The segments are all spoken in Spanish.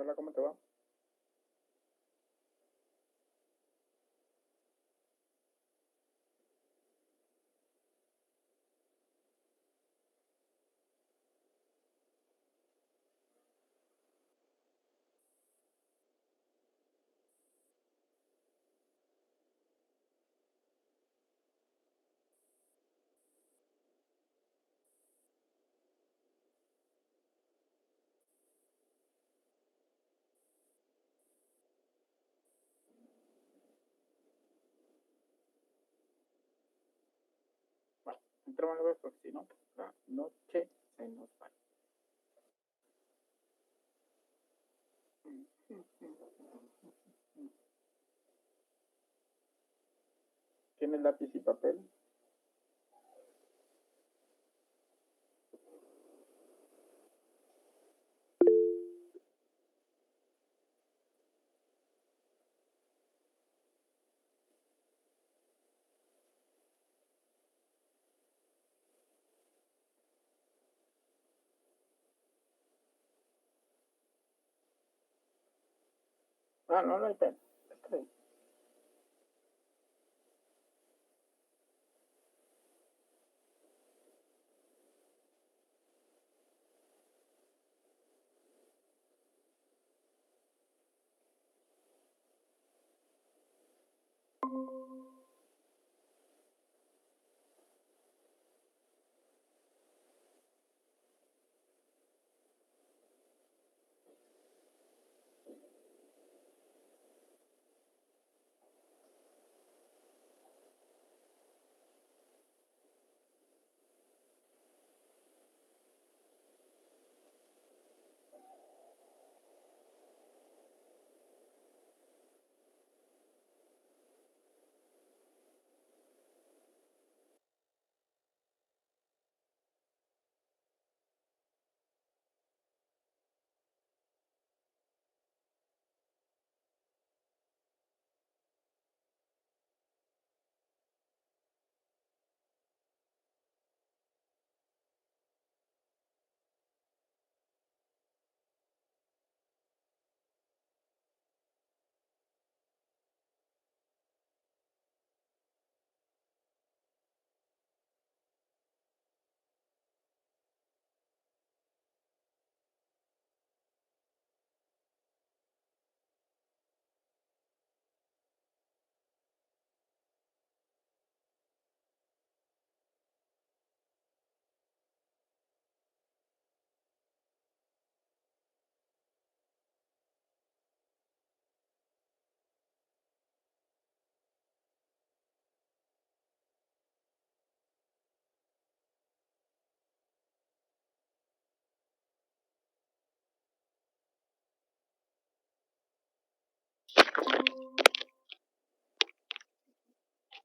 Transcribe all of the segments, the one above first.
Hola, ¿cómo te va? Vale, entramos a ver porque si no, la noche se nos va. ¿Tienes lápiz y papel? Ah, no, no hay pen. Está bien.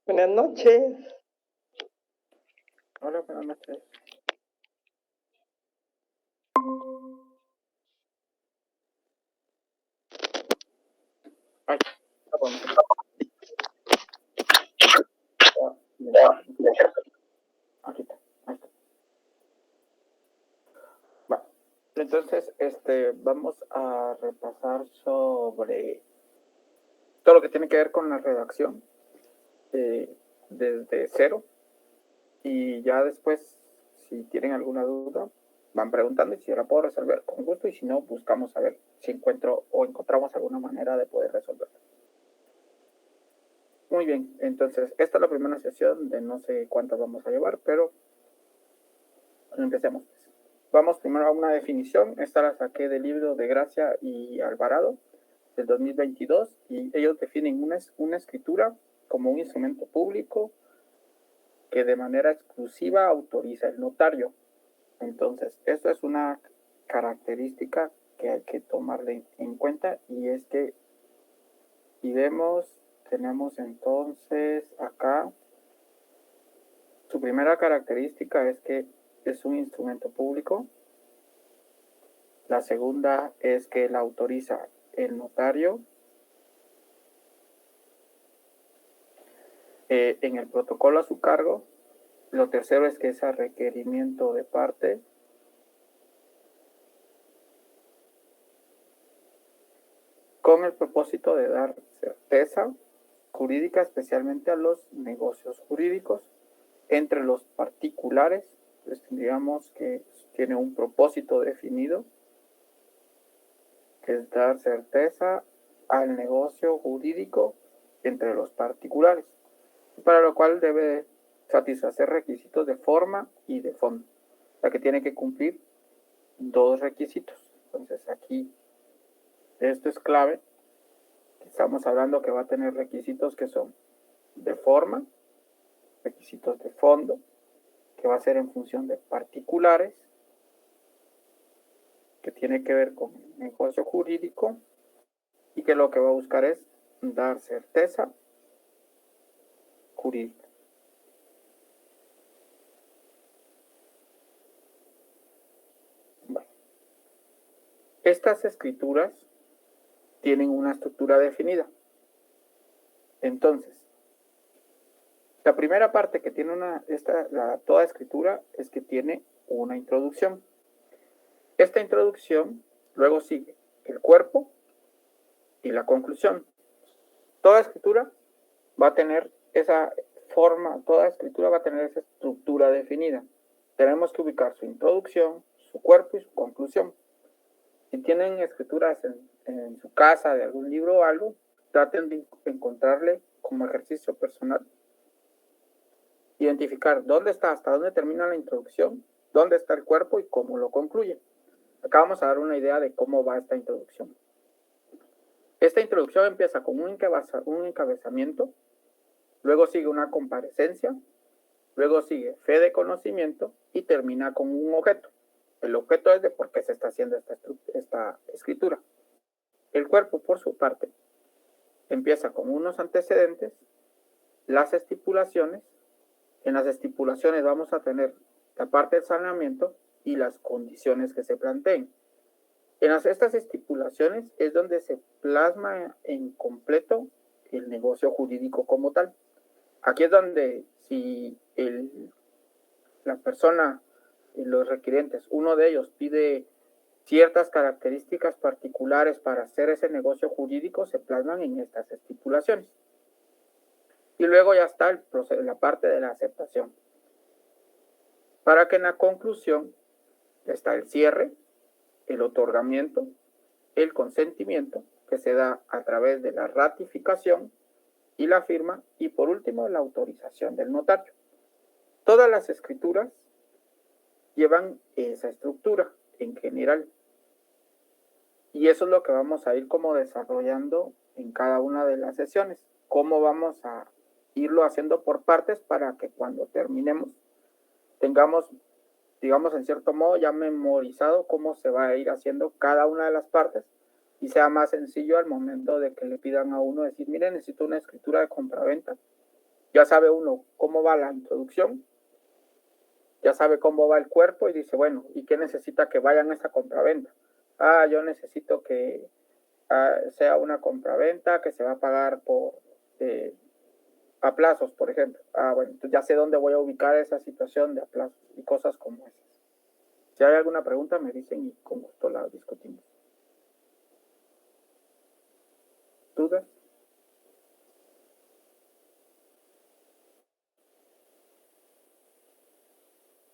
Buenas noches. Hola, buenas noches. Ay, está bueno. Aquí está. Ahí está. Vale. Entonces, vamos a repasar sobre todo lo que tiene que ver con la redacción desde cero. Y ya después, si tienen alguna duda, van preguntando y si yo la puedo resolver con gusto y si no, buscamos a ver si encontramos alguna manera de poder resolverla. Muy bien, entonces esta es la primera sesión de no sé cuántas vamos a llevar, pero empecemos. Vamos primero a una definición. Esta la saqué del libro de Gracia y Alvarado del 2022 y ellos definen una escritura como un instrumento público que de manera exclusiva autoriza el notario. Entonces, esto es una característica que hay que tomarle en cuenta y es que, y tenemos entonces acá, su primera característica es que es un instrumento público. La segunda es que la autoriza el notario. En el protocolo a su cargo. Lo tercero es que es a requerimiento de parte. con el propósito de dar certeza jurídica, especialmente a los negocios jurídicos entre los particulares. Pues tendríamos que tiene un propósito definido, que es dar certeza al negocio jurídico entre los particulares, para lo cual debe satisfacer requisitos de forma y de fondo, o sea que tiene que cumplir dos requisitos. Entonces aquí esto es clave. Estamos hablando que va a tener requisitos que son de forma, requisitos de fondo, que va a ser en función de particulares, que tiene que ver con el negocio jurídico y que lo que va a buscar es dar certeza jurídica. Bueno, estas escrituras tienen una estructura definida. Entonces, la primera parte que tiene toda escritura es que tiene una introducción. Esta introducción luego sigue el cuerpo y la conclusión. Toda escritura va a tener esa forma, toda escritura va a tener esa estructura definida. Tenemos que ubicar su introducción, su cuerpo y su conclusión. Si tienen escrituras en su casa de algún libro o algo, traten de encontrarle como ejercicio personal. Identificar dónde está, hasta dónde termina la introducción, dónde está el cuerpo y cómo lo concluye. Acá vamos a dar una idea de cómo va esta introducción. Esta introducción empieza con un encabezamiento, luego sigue una comparecencia, luego sigue fe de conocimiento y termina con un objeto. El objeto es de por qué se está haciendo esta escritura. El cuerpo, por su parte, empieza con unos antecedentes, las estipulaciones. En las estipulaciones vamos a tener la parte del saneamiento y las condiciones que se planteen. En estas estipulaciones es donde se plasma en completo el negocio jurídico como tal. Aquí es donde si la persona y los requirientes, uno de ellos pide ciertas características particulares para hacer ese negocio jurídico, se plasman en estas estipulaciones. Y luego ya está la parte de la aceptación. Para que en la conclusión está el cierre, el otorgamiento, el consentimiento, que se da a través de la ratificación y la firma, y por último la autorización del notario. Todas las escrituras llevan esa estructura en general. Y eso es lo que vamos a ir como desarrollando en cada una de las sesiones. Cómo vamos a irlo haciendo por partes para que cuando terminemos tengamos, digamos, en cierto modo ya memorizado cómo se va a ir haciendo cada una de las partes y sea más sencillo al momento de que le pidan a uno decir, mire, necesito una escritura de compraventa. Ya sabe uno cómo va la introducción, ya sabe cómo va el cuerpo y dice, bueno, ¿y qué necesita que vaya en esa compraventa? Ah, yo necesito que sea una compraventa que se va a pagar a plazos, por ejemplo. Ah, bueno, entonces ya sé dónde voy a ubicar esa situación de a plazos y cosas como esas. Si hay alguna pregunta, me dicen y con gusto la discutimos. ¿Dudas?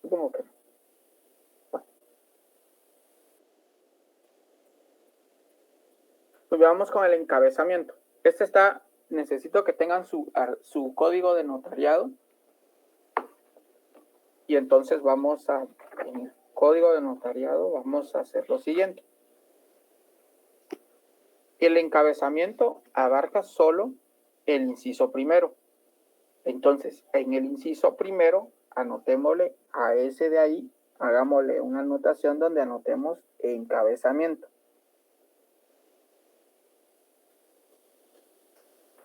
Supongo que no. Bueno. Pues vamos con el encabezamiento. Necesito que tengan su código de notariado. Y entonces en el código de notariado, vamos a hacer lo siguiente. El encabezamiento abarca solo el inciso primero. Entonces, en el inciso primero, anotémosle a ese de ahí, hagámosle una anotación donde anotemos encabezamiento.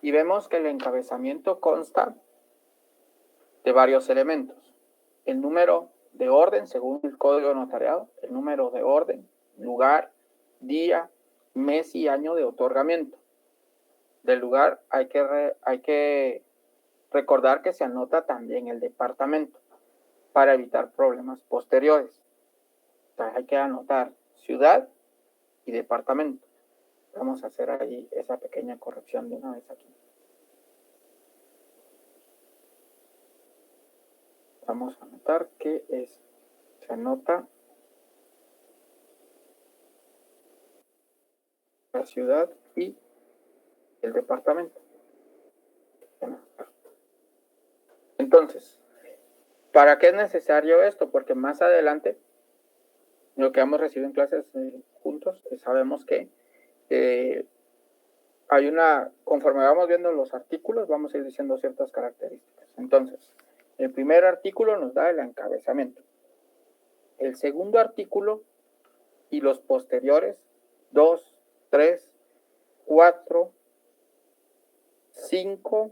Y vemos que el encabezamiento consta de varios elementos. El número de orden, según el código de notariado, el número de orden, lugar, día, mes y año de otorgamiento. Del lugar hay que recordar que se anota también el departamento para evitar problemas posteriores. Entonces hay que anotar ciudad y departamento. Vamos a hacer ahí esa pequeña corrección de una vez aquí. Vamos a anotar que se anota la ciudad y el departamento. Entonces, ¿para qué es necesario esto? Porque más adelante, lo que hemos recibido en clases juntos, sabemos que hay conforme vamos viendo los artículos, vamos a ir diciendo ciertas características. Entonces, el primer artículo nos da el encabezamiento. El segundo artículo y los posteriores, 2, 3, 4, 5,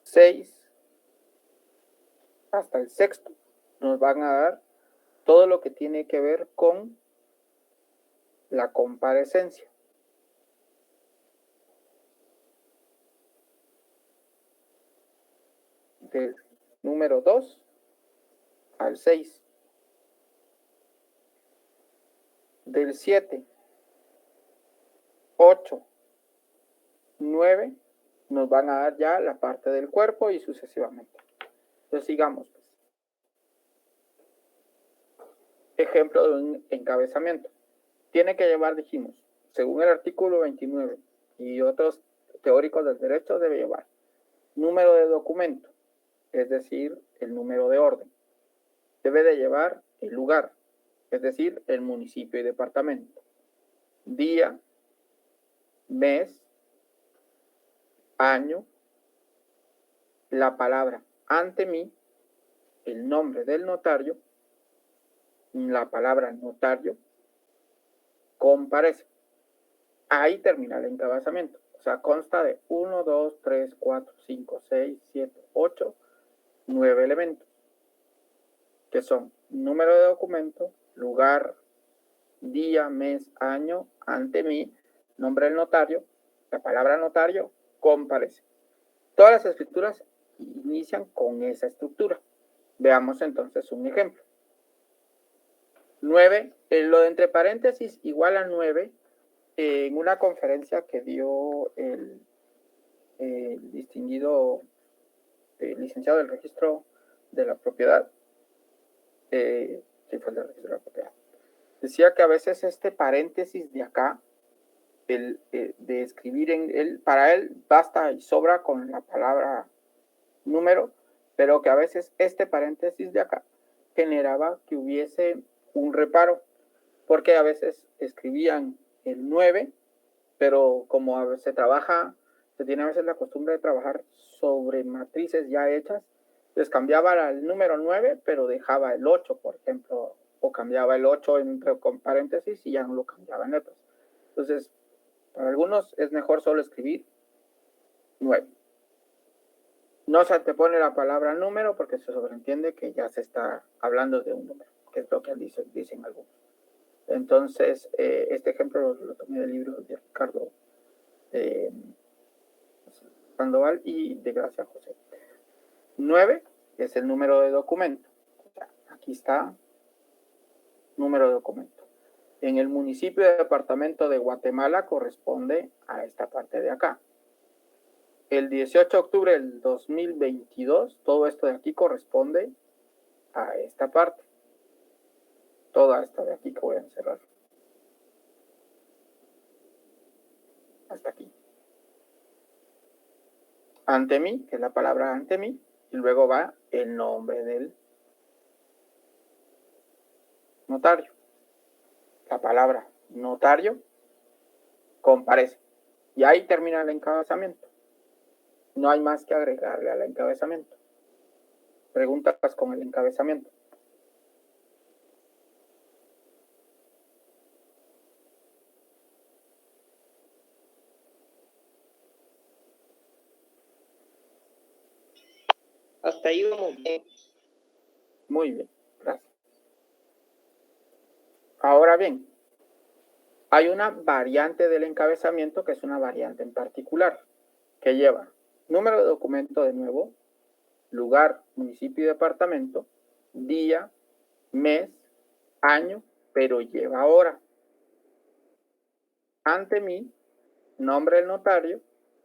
6, hasta el sexto, nos van a dar todo lo que tiene que ver con la comparecencia. Del número 2 al 6. Del 7, 8, 9, nos van a dar ya la parte del cuerpo y sucesivamente. Entonces sigamos. Ejemplo de un encabezamiento. Tiene que llevar, dijimos, según el artículo 29 y otros teóricos del derecho, debe llevar número de documento, es decir, el número de orden. Debe de llevar el lugar, es decir, el municipio y departamento. Día, mes, año, la palabra ante mí, el nombre del notario, la palabra notario, comparece. Ahí termina el encabezamiento. O sea, consta de 1, 2, 3, 4, 5, 6, 7, 8, 9 elementos, que son número de documento, lugar, día, mes, año, ante mí, nombre del notario, la palabra notario, comparece. Todas las escrituras inician con esa estructura. Veamos entonces un ejemplo. 9, lo de entre paréntesis igual a 9, en una conferencia que dio el distinguido licenciado del registro de la propiedad, sí fue el del registro de la propiedad, decía que a veces este paréntesis de acá, de escribir para él basta y sobra con la palabra número, pero que a veces este paréntesis de acá generaba que hubiese un reparo, porque a veces escribían el 9, pero como a veces se tiene a veces la costumbre de trabajar sobre matrices ya hechas, les cambiaba el número 9, pero dejaba el 8, por ejemplo, o cambiaba el 8 con paréntesis y ya no lo cambiaba en letras. Entonces, para algunos es mejor solo escribir 9. No se antepone la palabra número porque se sobreentiende que ya se está hablando de un número, que es lo que dicen algunos. Entonces, este ejemplo lo tomé del libro de Ricardo Sandoval y de Gracia José. 9 es el número de documento. Aquí está, número de documento. En el municipio de departamento de Guatemala corresponde a esta parte de acá. El 18 de octubre del 2022, todo esto de aquí corresponde a esta parte. Toda esta de aquí que voy a encerrar. Hasta aquí. Ante mí, que es la palabra ante mí, y luego va el nombre del notario. La palabra notario comparece. Y ahí termina el encabezamiento. No hay más que agregarle al encabezamiento. Preguntas con el encabezamiento. Hasta ahí vamos bien. Muy bien, gracias. Ahora bien, hay una variante del encabezamiento que es una variante en particular, que lleva número de documento de nuevo, lugar, municipio y departamento, día, mes, año, pero lleva hora. ante mí, nombre del notario,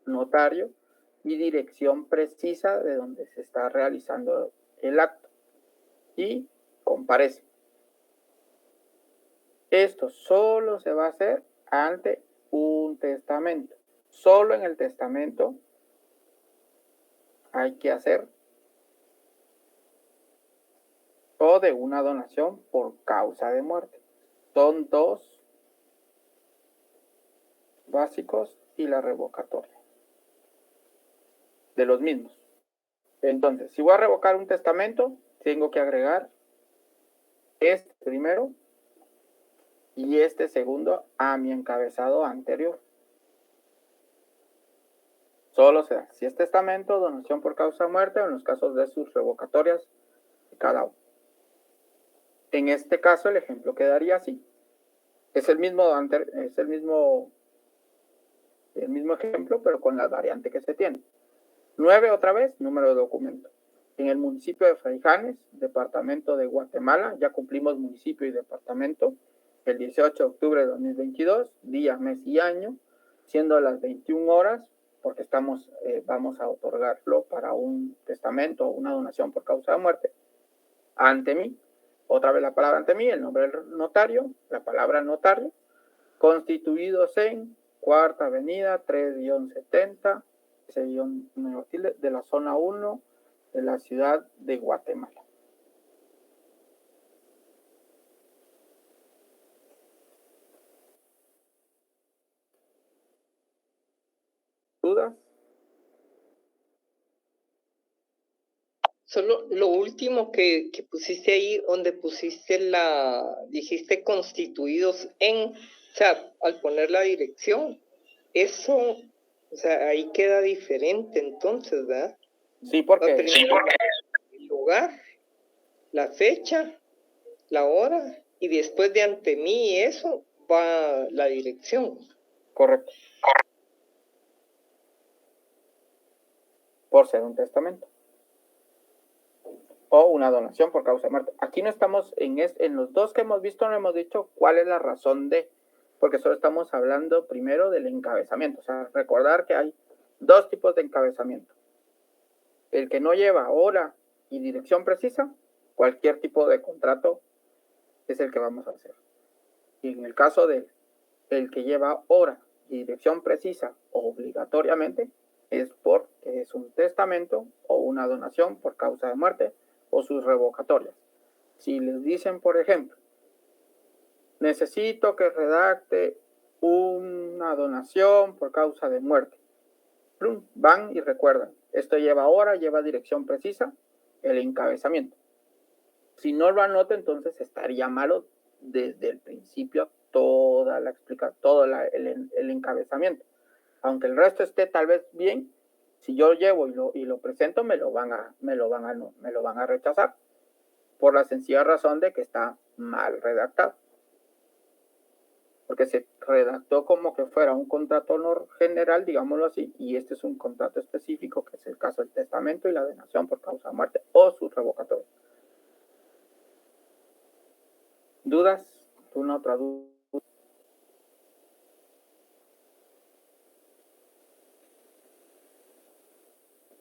notario y dirección precisa de donde se está realizando el acto. Y comparece. Esto solo se va a hacer ante un testamento. Solo en el testamento hay que hacer o de una donación por causa de muerte. Son dos básicos y la revocatoria de los mismos. Entonces, si voy a revocar un testamento, tengo que agregar este primero y este segundo a mi encabezado anterior. Solo se da si es testamento, donación por causa de muerte o en los casos de sus revocatorias de cada uno. En este caso el ejemplo quedaría así. Es el mismo ejemplo, pero con la variante que se tiene. 9 otra vez, número de documento. En el municipio de Fraijanes, departamento de Guatemala, ya cumplimos municipio y departamento, el 18 de octubre de 2022, día, mes y año, siendo las 21 horas, porque vamos a otorgarlo para un testamento o una donación por causa de muerte, ante mí, otra vez la palabra ante mí, el nombre del notario, la palabra notario, constituidos en Cuarta Avenida, 3-70, de la zona 1 de la ciudad de Guatemala. ¿Dudas? Solo lo último que pusiste ahí, donde pusiste dijiste constituidos en, o sea, al poner la dirección, eso, o sea, ahí queda diferente entonces, ¿verdad? Sí, porque el lugar, la fecha, la hora, y después de ante mí eso va la dirección. Correcto. Por ser un testamento. O una donación por causa de muerte. Aquí no estamos en los dos que hemos visto, no hemos dicho cuál es la razón de, porque solo estamos hablando primero del encabezamiento. O sea, recordar que hay dos tipos de encabezamiento. El que no lleva hora y dirección precisa, cualquier tipo de contrato es el que vamos a hacer. Y en el caso del que lleva hora y dirección precisa obligatoriamente, es porque es un testamento o una donación por causa de muerte o sus revocatorias. Si les dicen, por ejemplo, necesito que redacte una donación por causa de muerte, van y recuerdan, esto lleva hora, lleva dirección precisa, el encabezamiento. Si no lo anota, entonces estaría malo desde el principio todo el encabezamiento. Aunque el resto esté tal vez bien, si yo llevo y lo presento, me lo van a rechazar por la sencilla razón de que está mal redactado. Porque se redactó como que fuera un contrato general, digámoslo así, y este es un contrato específico, que es el caso del testamento y la donación por causa de muerte o su revocatoria. ¿Dudas? ¿Una otra duda?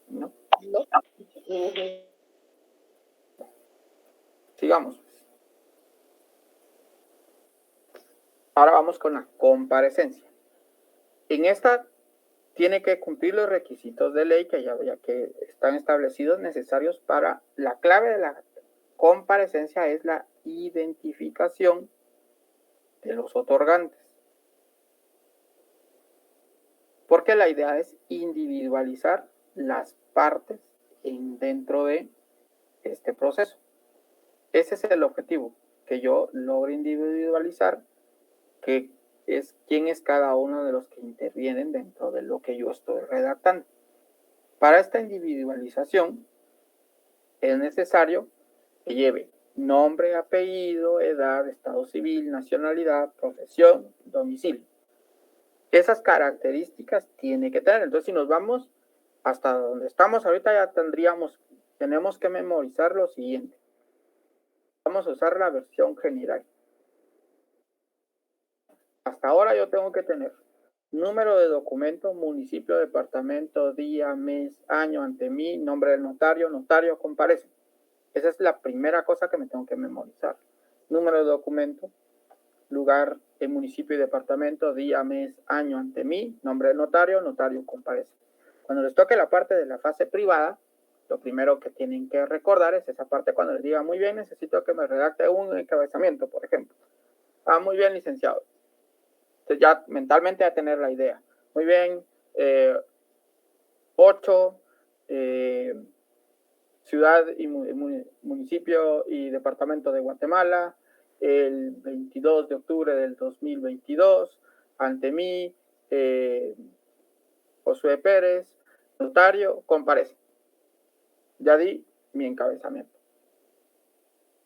¿No? No. Sigamos. Ahora vamos con la comparecencia. En esta tiene que cumplir los requisitos de ley que que están establecidos necesarios para la clave de la comparecencia es la identificación de los otorgantes. Porque la idea es individualizar las partes dentro de este proceso. Ese es el objetivo, que yo logre individualizar quién es cada uno de los que intervienen dentro de lo que yo estoy redactando. Para esta individualización es necesario que lleve nombre, apellido, edad, estado civil, nacionalidad, profesión, domicilio. Esas características tiene que tener. Entonces, si nos vamos hasta donde estamos ahorita, ya tenemos que memorizar lo siguiente. Vamos a usar la versión general. hasta ahora yo tengo que tener número de documento, municipio, departamento, día, mes, año ante mí, nombre del notario, notario comparece. Esa es la primera cosa que me tengo que memorizar. Número de documento, lugar, municipio y departamento, día, mes, año ante mí, nombre del notario, notario comparece. Cuando les toque la parte de la fase privada, lo primero que tienen que recordar es esa parte cuando les diga, muy bien, necesito que me redacte un encabezamiento, por ejemplo. Ah, muy bien, licenciado. Entonces ya mentalmente a tener la idea. Muy bien, 8, ciudad y municipio y departamento de Guatemala, el 22 de octubre del 2022, ante mí, Josué Pérez, notario, comparece. Ya di mi encabezamiento.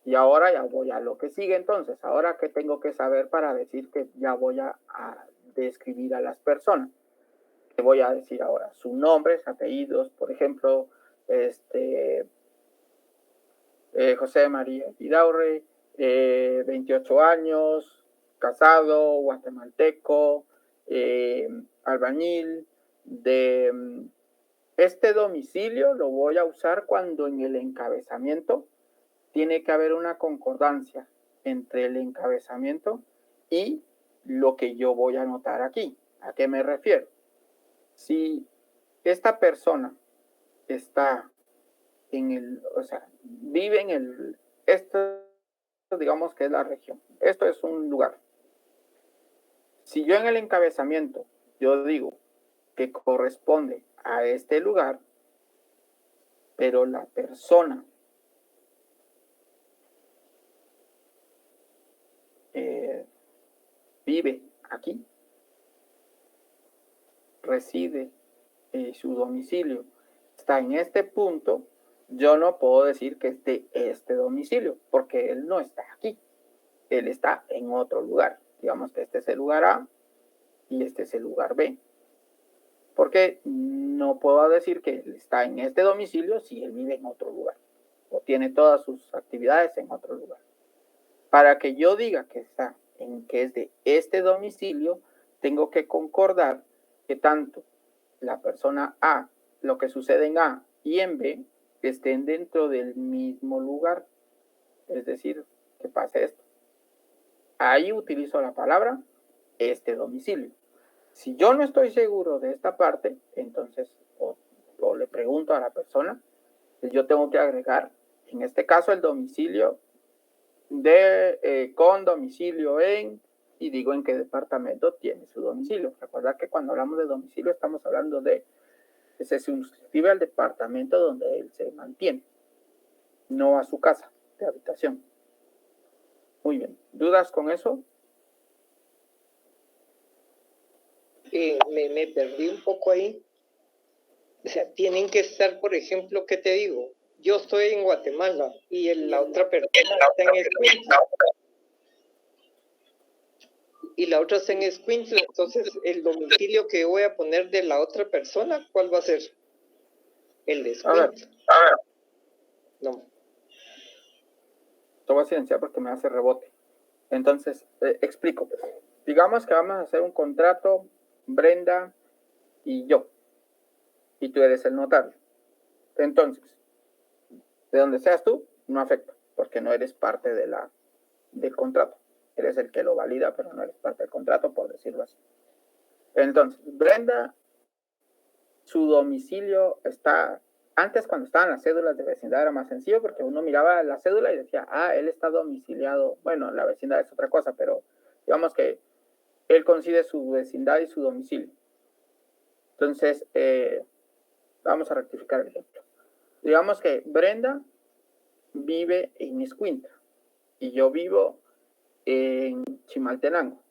Y ahora ya voy a lo que sigue entonces. Ahora, ¿qué tengo que saber para decir que ya voy a describir a las personas? ¿Qué voy a decir ahora? Sus nombres, apellidos, por ejemplo, José María Vidaurre, 28 años, casado, guatemalteco, albañil, de este domicilio lo voy a usar cuando en el encabezamiento tiene que haber una concordancia entre el encabezamiento y lo que yo voy a anotar aquí. ¿A qué me refiero? Si esta persona está vive en esto digamos que es la región. Esto es un lugar. Si yo en el encabezamiento, yo digo que corresponde a este lugar, pero la persona vive aquí, reside, su domicilio está en este punto, yo no puedo decir que es de este domicilio, porque él no está aquí, él está en otro lugar. Digamos que este es el lugar A y este es el lugar B. Porque no puedo decir que él está en este domicilio si él vive en otro lugar o tiene todas sus actividades en otro lugar. Para que yo diga que es de este domicilio, tengo que concordar que tanto la persona A, lo que sucede en A y en B, estén dentro del mismo lugar. Es decir, que pase esto. Ahí utilizo la palabra este domicilio. Si yo no estoy seguro de esta parte, entonces o le pregunto a la persona, yo tengo que agregar, en este caso, el domicilio con domicilio en, y digo en qué departamento tiene su domicilio. Recuerda que cuando hablamos de domicilio estamos hablando de que se suscribe al departamento donde él se mantiene, no a su casa de habitación. Muy bien. ¿Dudas con eso? Me perdí un poco ahí. O sea, tienen que estar, por ejemplo, ¿qué te digo? Yo estoy en Guatemala y la otra persona está en Escuintla. Y la otra está en Escuintla. Entonces, el domicilio que voy a poner de la otra persona, ¿cuál va a ser? El de Escuintla. A ver. No. Lo voy a silenciar porque me hace rebote. Entonces, explico. Digamos que vamos a hacer un contrato, Brenda y yo. Y tú eres el notario. Entonces, de donde seas tú, no afecta, porque no eres parte del contrato. Eres el que lo valida, pero no eres parte del contrato, por decirlo así. Entonces, Brenda, su domicilio está... Antes, cuando estaban las cédulas de vecindad, era más sencillo porque uno miraba la cédula y decía, él está domiciliado. Bueno, la vecindad es otra cosa, pero digamos que él coincide su vecindad y su domicilio. Entonces, vamos a rectificar el ejemplo. Digamos que Brenda vive en Escuintla y yo vivo en Chimaltenango,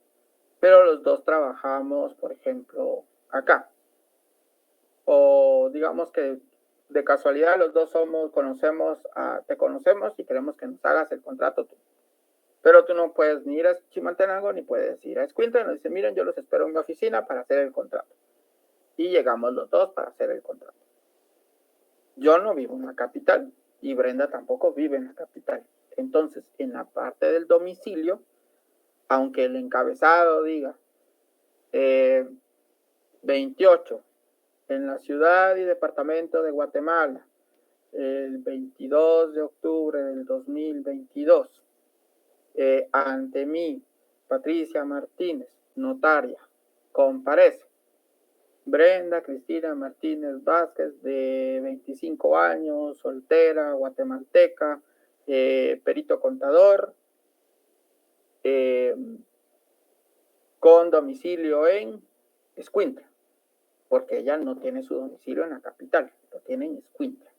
pero los dos trabajamos, por ejemplo, acá. O digamos que de casualidad los dos te conocemos y queremos que nos hagas el contrato tú. Pero tú no puedes ni ir a Chimaltenango ni puedes ir a Escuintla. Nos dice, miren, yo los espero en mi oficina para hacer el contrato. Y llegamos los dos para hacer el contrato. Yo no vivo en la capital y Brenda tampoco vive en la capital. Entonces, en la parte del domicilio, aunque el encabezado diga 28 en la ciudad y departamento de Guatemala, el 22 de octubre del 2022, ante mí, Patricia Martínez, notaria, comparece Brenda Cristina Martínez Vázquez, de 25 años, soltera, guatemalteca, perito contador, con domicilio en Escuintla, porque ella no tiene su domicilio en la capital, lo tiene en Escuintla.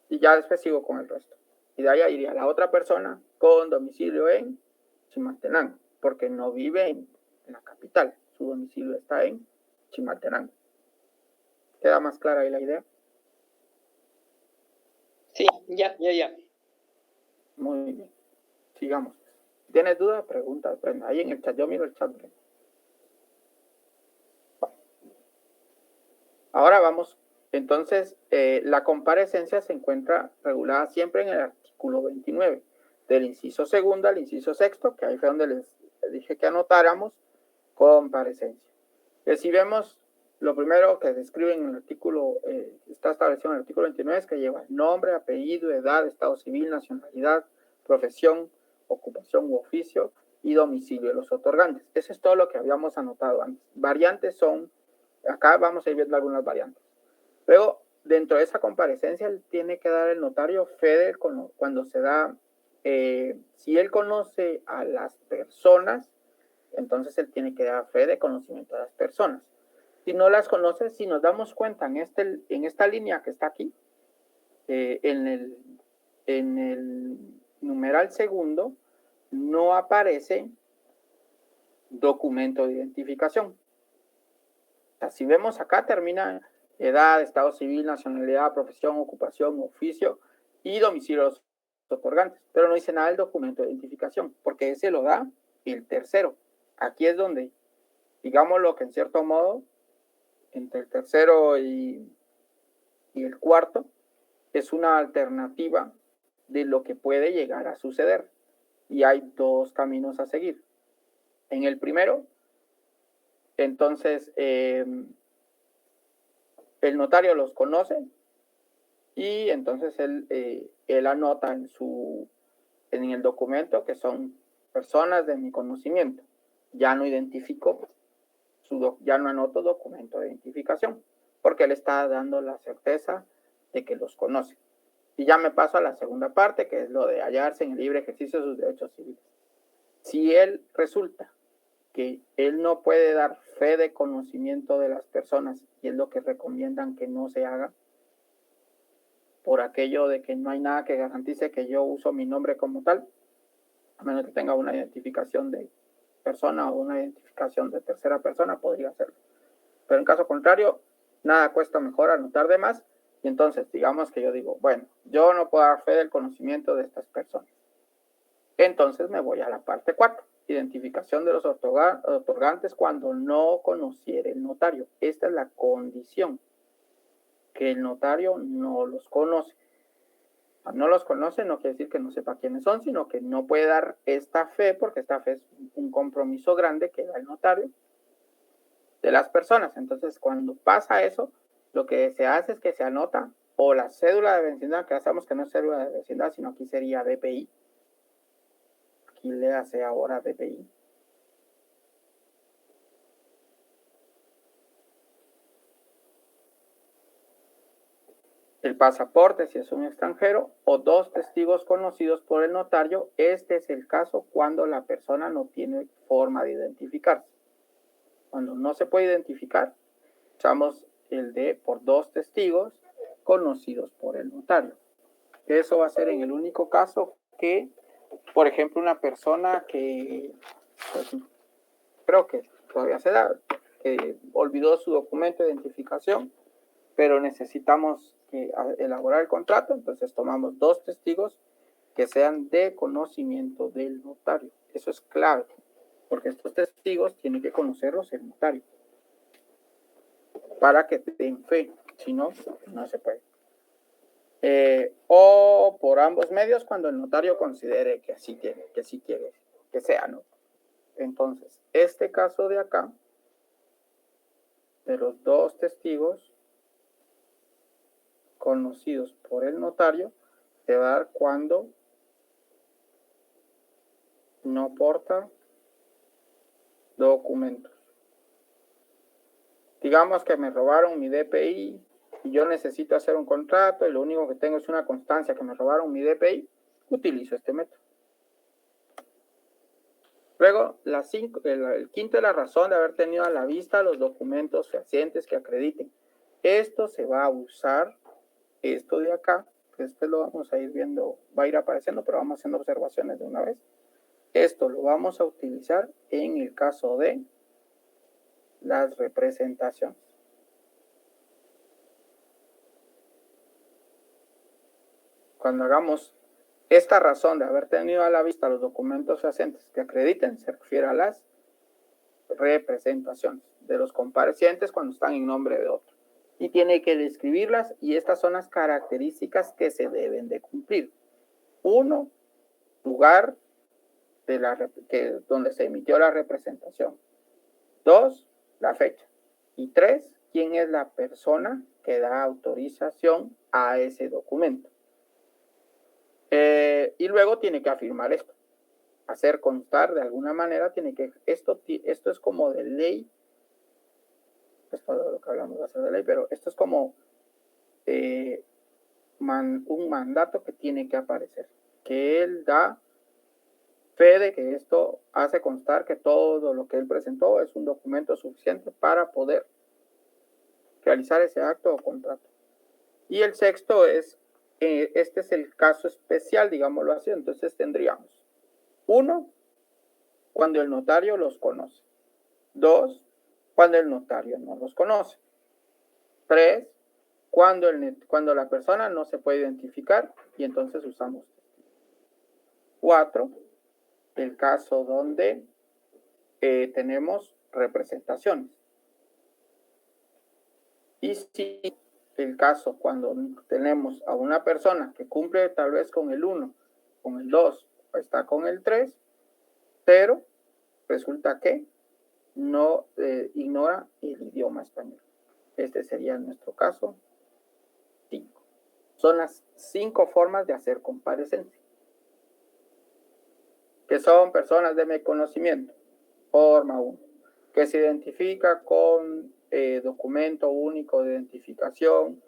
Y ya después sigo con el resto. Y de ahí iría la otra persona con domicilio en Chimaltenango, porque no vive en la capital, su domicilio está en Chimaltenango. ¿Queda más clara ahí la idea? Sí, ya. Muy bien. Sigamos. ¿Tienes dudas? Preguntas, Brenda. Ahí en el chat, yo miro el chat, Brenda. Ahora vamos. Entonces, la comparecencia se encuentra regulada siempre en el artículo 29, del inciso segundo al inciso sexto, que ahí fue donde les dije que anotáramos comparecencia. Que si vemos, lo primero que describe en el artículo, está establecido en el artículo 29, es que lleva nombre, apellido, edad, estado civil, nacionalidad, profesión, ocupación u oficio y domicilio de los otorgantes. Eso es todo lo que habíamos anotado antes. Variantes son, acá vamos a ir viendo algunas variantes. Luego, dentro de esa comparecencia, él tiene que dar el notario fe cuando se da, si él conoce a las personas, entonces él tiene que dar fe de conocimiento de las personas. Si no las conoce, si nos damos cuenta en esta línea que está aquí, en el numeral segundo, no aparece documento de identificación. O sea, si vemos acá, termina edad, estado civil, nacionalidad, profesión, ocupación, oficio y domicilio de los otorgantes. Pero no dice nada del documento de identificación, porque ese lo da el tercero. Aquí es donde, digamos lo que en cierto modo, entre el tercero y el cuarto, es una alternativa de lo que puede llegar a suceder. Y hay dos caminos a seguir. En el primero, entonces, el notario los conoce y entonces él anota en el documento que son personas de mi conocimiento. Ya no identifico, ya no anoto documento de identificación, porque él está dando la certeza de que los conoce. Y ya me paso a la segunda parte, que es lo de hallarse en el libre ejercicio de sus derechos civiles. Si él resulta que él no puede dar fe de conocimiento de las personas, y es lo que recomiendan que no se haga, por aquello de que no hay nada que garantice que yo uso mi nombre como tal, a menos que tenga una identificación de persona o una identificación de tercera persona, podría hacerlo. Pero en caso contrario, nada cuesta mejor anotar de más, y entonces digamos que yo digo, bueno, yo no puedo dar fe del conocimiento de estas personas. Entonces me voy a la parte 4. Identificación de los otorgantes cuando no conociera el notario. Esta es la condición, que el notario no los conoce. No los conoce no quiere decir que no sepa quiénes son, sino que no puede dar esta fe, porque esta fe es un compromiso grande que da el notario de las personas. Entonces, cuando pasa eso, lo que se hace es que se anota o la cédula de vecindad, que ya sabemos que no es cédula de vecindad, sino aquí sería DPI. Aquí le hace ahora DPI. El pasaporte si es un extranjero o dos testigos conocidos por el notario. Este es el caso cuando la persona no tiene forma de identificarse. Cuando no se puede identificar, usamos el de por dos testigos conocidos por el notario. Eso va a ser en el único caso que, por ejemplo, una persona que, pues, creo que todavía se da, que olvidó su documento de identificación, pero necesitamos elaborar el contrato, entonces tomamos dos testigos que sean de conocimiento del notario. Eso es clave, porque estos testigos tienen que conocerlos el notario para que den fe, si no, no se puede. O por ambos medios cuando el notario considere que sí quiere. que sea, ¿no? Entonces, este caso de acá, de los dos testigos conocidos por el notario, se va a dar cuando no porta documentos. Digamos que me robaron mi DPI y yo necesito hacer un contrato y lo único que tengo es una constancia que me robaron mi DPI, utilizo este método. Luego, el quinto es la razón de haber tenido a la vista los documentos fehacientes que acrediten. Esto se va a usar, esto de acá, que después lo vamos a ir viendo, va a ir apareciendo, pero vamos haciendo observaciones de una vez. Esto lo vamos a utilizar en el caso de las representaciones. Cuando hagamos esta razón de haber tenido a la vista los documentos fehacientes que acrediten, se refiere a las representaciones de los comparecientes cuando están en nombre de otro. Y tiene que describirlas, y estas son las características que se deben de cumplir. 1, lugar donde se emitió la representación. 2, la fecha. Y 3, quién es la persona que da autorización a ese documento. Y luego tiene que afirmar esto. Hacer constar de alguna manera, esto es como de ley. Esto es lo que hablamos de hacer de ley, pero esto es como un mandato que tiene que aparecer. Que él da fe de que esto hace constar que todo lo que él presentó es un documento suficiente para poder realizar ese acto o contrato. Y el sexto es, este es el caso especial, digámoslo así. Entonces tendríamos 1, cuando el notario los conoce. 2, cuando el notario no los conoce. 3, cuando la persona no se puede identificar y entonces usamos. 4, el caso donde tenemos representaciones. Y si el caso cuando tenemos a una persona que cumple tal vez con el 1, con el 2, o está con el 3, pero resulta que no ignora el idioma español. Este sería nuestro caso 5. Son las 5 formas de hacer comparecencia, que son personas de mi conocimiento. Forma 1, que se identifica con documento único de identificación,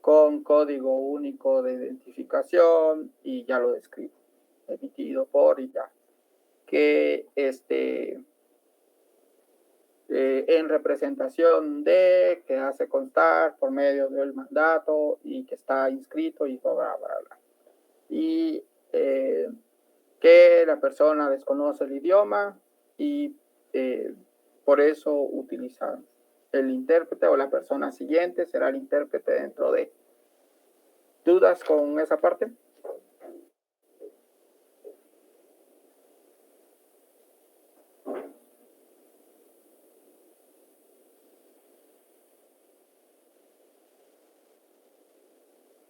con código único de identificación, y ya lo describo, emitido por y ya. Que en representación de, que hace constar por medio del mandato y que está inscrito y bla, bla, bla. Y que la persona desconoce el idioma y por eso utiliza el intérprete, o la persona siguiente será el intérprete dentro de. ¿Dudas con esa parte?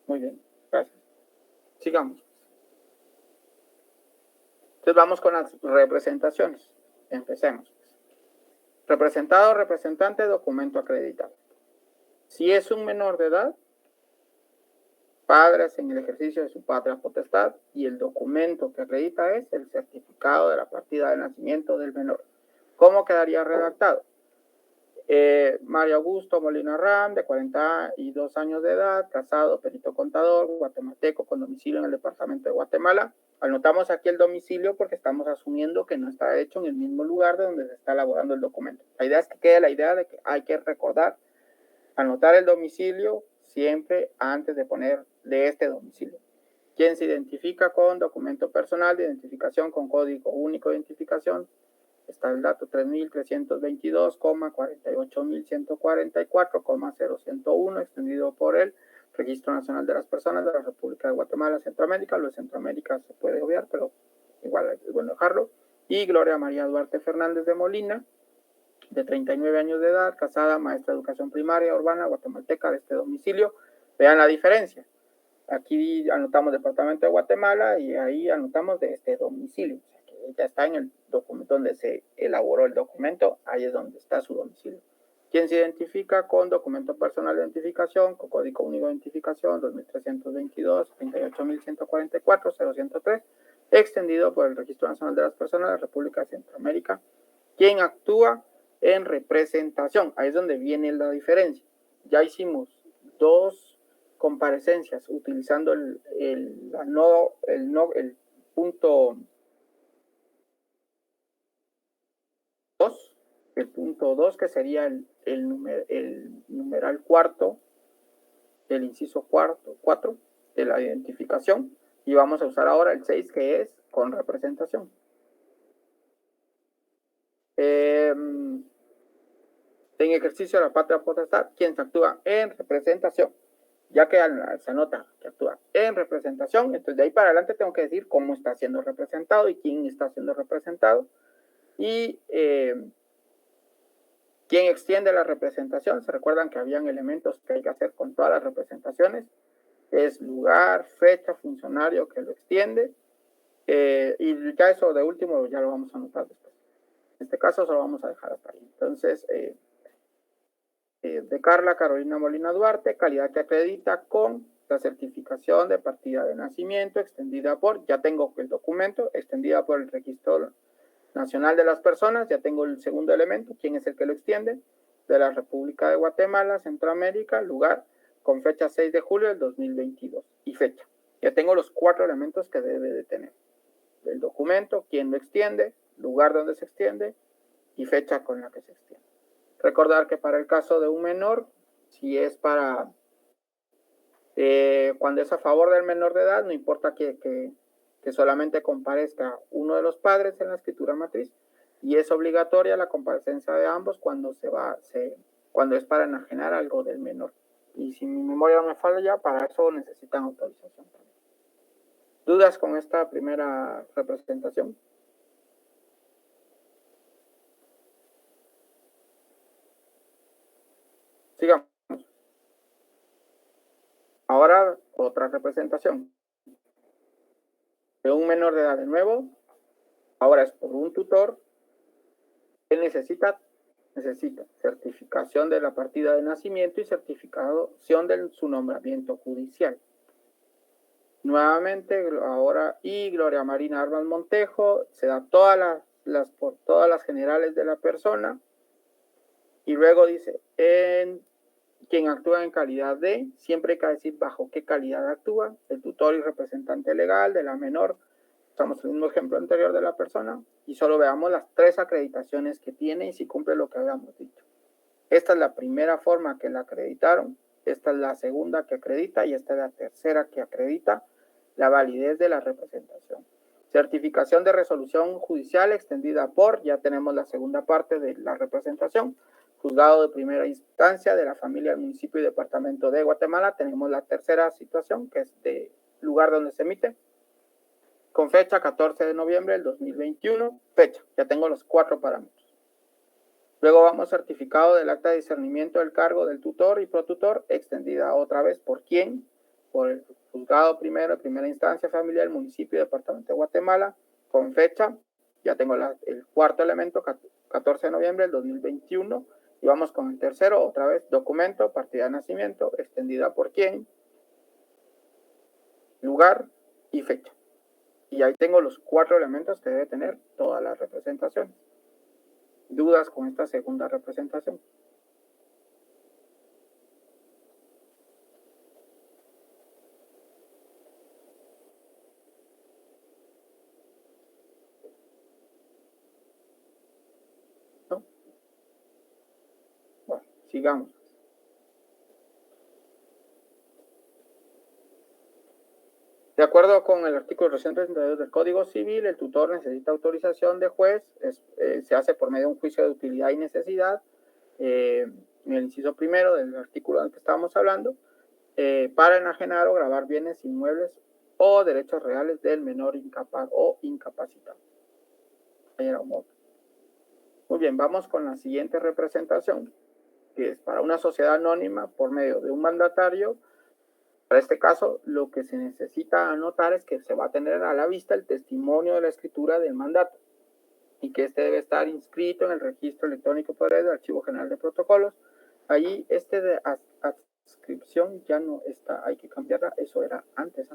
Muy bien, gracias. Sigamos. Entonces vamos con las representaciones. Empecemos. Representado, representante, documento acreditado. Si es un menor de edad, padres en el ejercicio de su patria potestad, y el documento que acredita es el certificado de la partida de nacimiento del menor. ¿Cómo quedaría redactado? Mario Augusto Molina Ram, de 42 años de edad, casado, perito contador, guatemalteco, con domicilio en el departamento de Guatemala. Anotamos aquí el domicilio porque estamos asumiendo que no está hecho en el mismo lugar de donde se está elaborando el documento. La idea es que quede la idea de que hay que recordar, anotar el domicilio siempre antes de poner de este domicilio. Quien se identifica con documento personal de identificación con código único de identificación, está el dato 3322,48.144,0101, extendido por el Registro Nacional de las Personas de la República de Guatemala, Centroamérica. Lo de Centroamérica se puede obviar, pero igual es bueno dejarlo. Y Gloria María Duarte Fernández de Molina, de 39 años de edad, casada, maestra de educación primaria urbana, guatemalteca, de este domicilio. Vean la diferencia. Aquí anotamos departamento de Guatemala y ahí anotamos de este domicilio. O sea, que ya está en el documento donde se elaboró el documento, ahí es donde está su domicilio. Quien se identifica con documento personal de identificación, con código único de identificación 2322 38144 0103, extendido por el Registro Nacional de las Personas de la República de Centroamérica, quien actúa en representación. Ahí es donde viene la diferencia. Ya hicimos 2 comparecencias utilizando el punto 2, el punto 2 que sería el numeral cuarto, el inciso 4 de la identificación, y vamos a usar ahora el 6, que es con representación. En ejercicio de la patria potestad, quien se actúa en representación, ya que se anota que actúa en representación, entonces de ahí para adelante tengo que decir cómo está siendo representado y quién está siendo representado, y quién extiende la representación. Se recuerdan que habían elementos que hay que hacer con todas las representaciones, es lugar, fecha, funcionario que lo extiende, y ya eso de último ya lo vamos a anotar después. En este caso solo vamos a dejar hasta ahí. Entonces, de Carla Carolina Molina Duarte, calidad que acredita con la certificación de partida de nacimiento extendida por, ya tengo el documento, extendida por el Registro Nacional de las Personas, ya tengo el segundo elemento, quién es el que lo extiende, de la República de Guatemala, Centroamérica, lugar, con fecha 6 de julio del 2022, y fecha. Ya tengo los 4 elementos que debe de tener. El documento, quién lo extiende, lugar donde se extiende, y fecha con la que se extiende. Recordar que para el caso de un menor, si es para, cuando es a favor del menor de edad, no importa que solamente comparezca uno de los padres en la escritura matriz, y es obligatoria la comparecencia de ambos cuando cuando es para enajenar algo del menor. Y si mi memoria no me falla, para eso necesitan autorización también. ¿Dudas con esta primera representación? Sigamos. Ahora, otra representación. De un menor de edad de nuevo, ahora es por un tutor. Él necesita certificación de la partida de nacimiento y certificación de su nombramiento judicial. Nuevamente, ahora, y Gloria Marina Armas Montejo, se da por todas las generales de la persona, y luego dice, quien actúa en calidad de, siempre hay que decir bajo qué calidad actúa, el tutor y representante legal de la menor. Usamos el mismo ejemplo anterior de la persona, y solo veamos las 3 acreditaciones que tiene y si cumple lo que habíamos dicho. Esta es la primera forma que la acreditaron, esta es la segunda que acredita, y esta es la tercera que acredita la validez de la representación. Certificación de resolución judicial extendida por, ya tenemos la segunda parte de la representación, juzgado de primera instancia de la familia del municipio y departamento de Guatemala. Tenemos la tercera situación, que es de lugar donde se emite, con fecha 14 de noviembre del 2021, fecha, ya tengo los 4 parámetros. Luego vamos certificado del acta de discernimiento del cargo del tutor y protutor, extendida otra vez por quién, por el juzgado primero, primera instancia familiar del municipio y departamento de Guatemala, con fecha, ya tengo el cuarto elemento, 14 de noviembre del 2021, y vamos con el tercero, otra vez, documento, partida de nacimiento, extendida por quién, lugar y fecha. Y ahí tengo los 4 elementos que debe tener todas las representaciones. ¿Dudas con esta segunda representación? ¿No? Bueno, sigamos. De acuerdo con el artículo 332 del Código Civil, el tutor necesita autorización de juez, se hace por medio de un juicio de utilidad y necesidad, en el inciso primero del artículo del que estábamos hablando, para enajenar o gravar bienes inmuebles o derechos reales del menor incapaz o incapacitado. Ahí era un modo. Muy bien, vamos con la siguiente representación, que es para una sociedad anónima por medio de un mandatario Para este caso, lo que se necesita anotar es que se va a tener a la vista el testimonio de la escritura del mandato y que este debe estar inscrito en el registro electrónico del Archivo General de Protocolos. Allí este de adscripción ya no está, hay que cambiarla, eso era antes.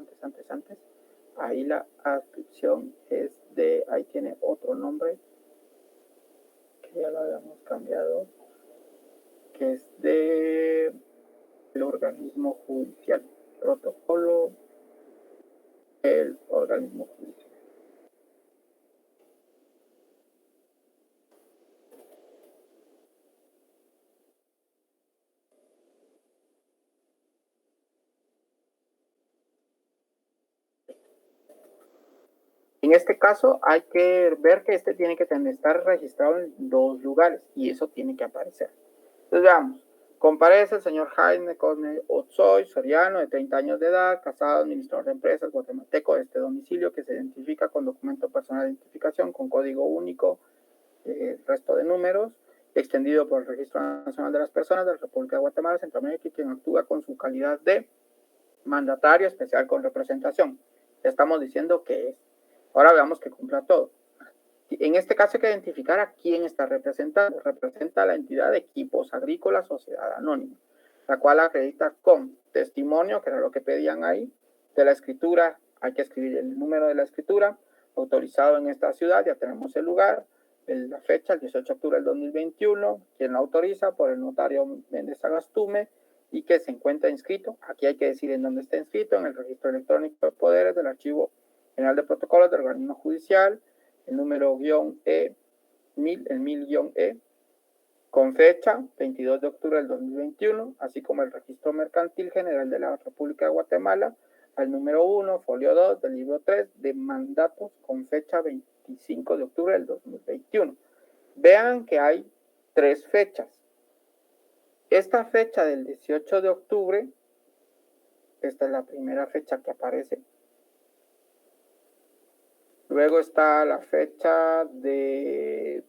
Ahí la adscripción es de, ahí tiene otro nombre, que ya lo habíamos cambiado, que es de el organismo judicial. Protocolo, el organismo judicial. En este caso hay que ver que este tiene que estar registrado en 2 lugares y eso tiene que aparecer. Entonces veamos. Comparece el señor Jaime Cosme Otzoy Soriano, de 30 años de edad, casado, administrador de empresas, guatemalteco de este domicilio, que se identifica con documento personal de identificación con código único, resto de números, extendido por el Registro Nacional de las Personas de la República de Guatemala, Centroamérica, y quien actúa con su calidad de mandatario especial con representación. Ya estamos diciendo que es. Ahora veamos que cumpla todo. En este caso hay que identificar a quién está representando. Representa a la entidad de Equipos Agrícolas Sociedad Anónima, la cual acredita con testimonio, que era lo que pedían ahí, de la escritura. Hay que escribir el número de la escritura, autorizado en esta ciudad, ya tenemos el lugar, la fecha, el 18 de octubre del 2021, quien lo autoriza por el notario Méndez Agastume, y que se encuentra inscrito, aquí hay que decir en dónde está inscrito, en el registro electrónico de poderes del Archivo General de Protocolos del organismo judicial, el número -E, el 1000-E, con fecha 22 de octubre del 2021, así como el registro mercantil general de la República de Guatemala, al número 1, folio 2 del libro 3 de mandatos con fecha 25 de octubre del 2021. Vean que hay 3 fechas. Esta fecha del 18 de octubre, esta es la primera fecha que aparece. Luego está la fecha de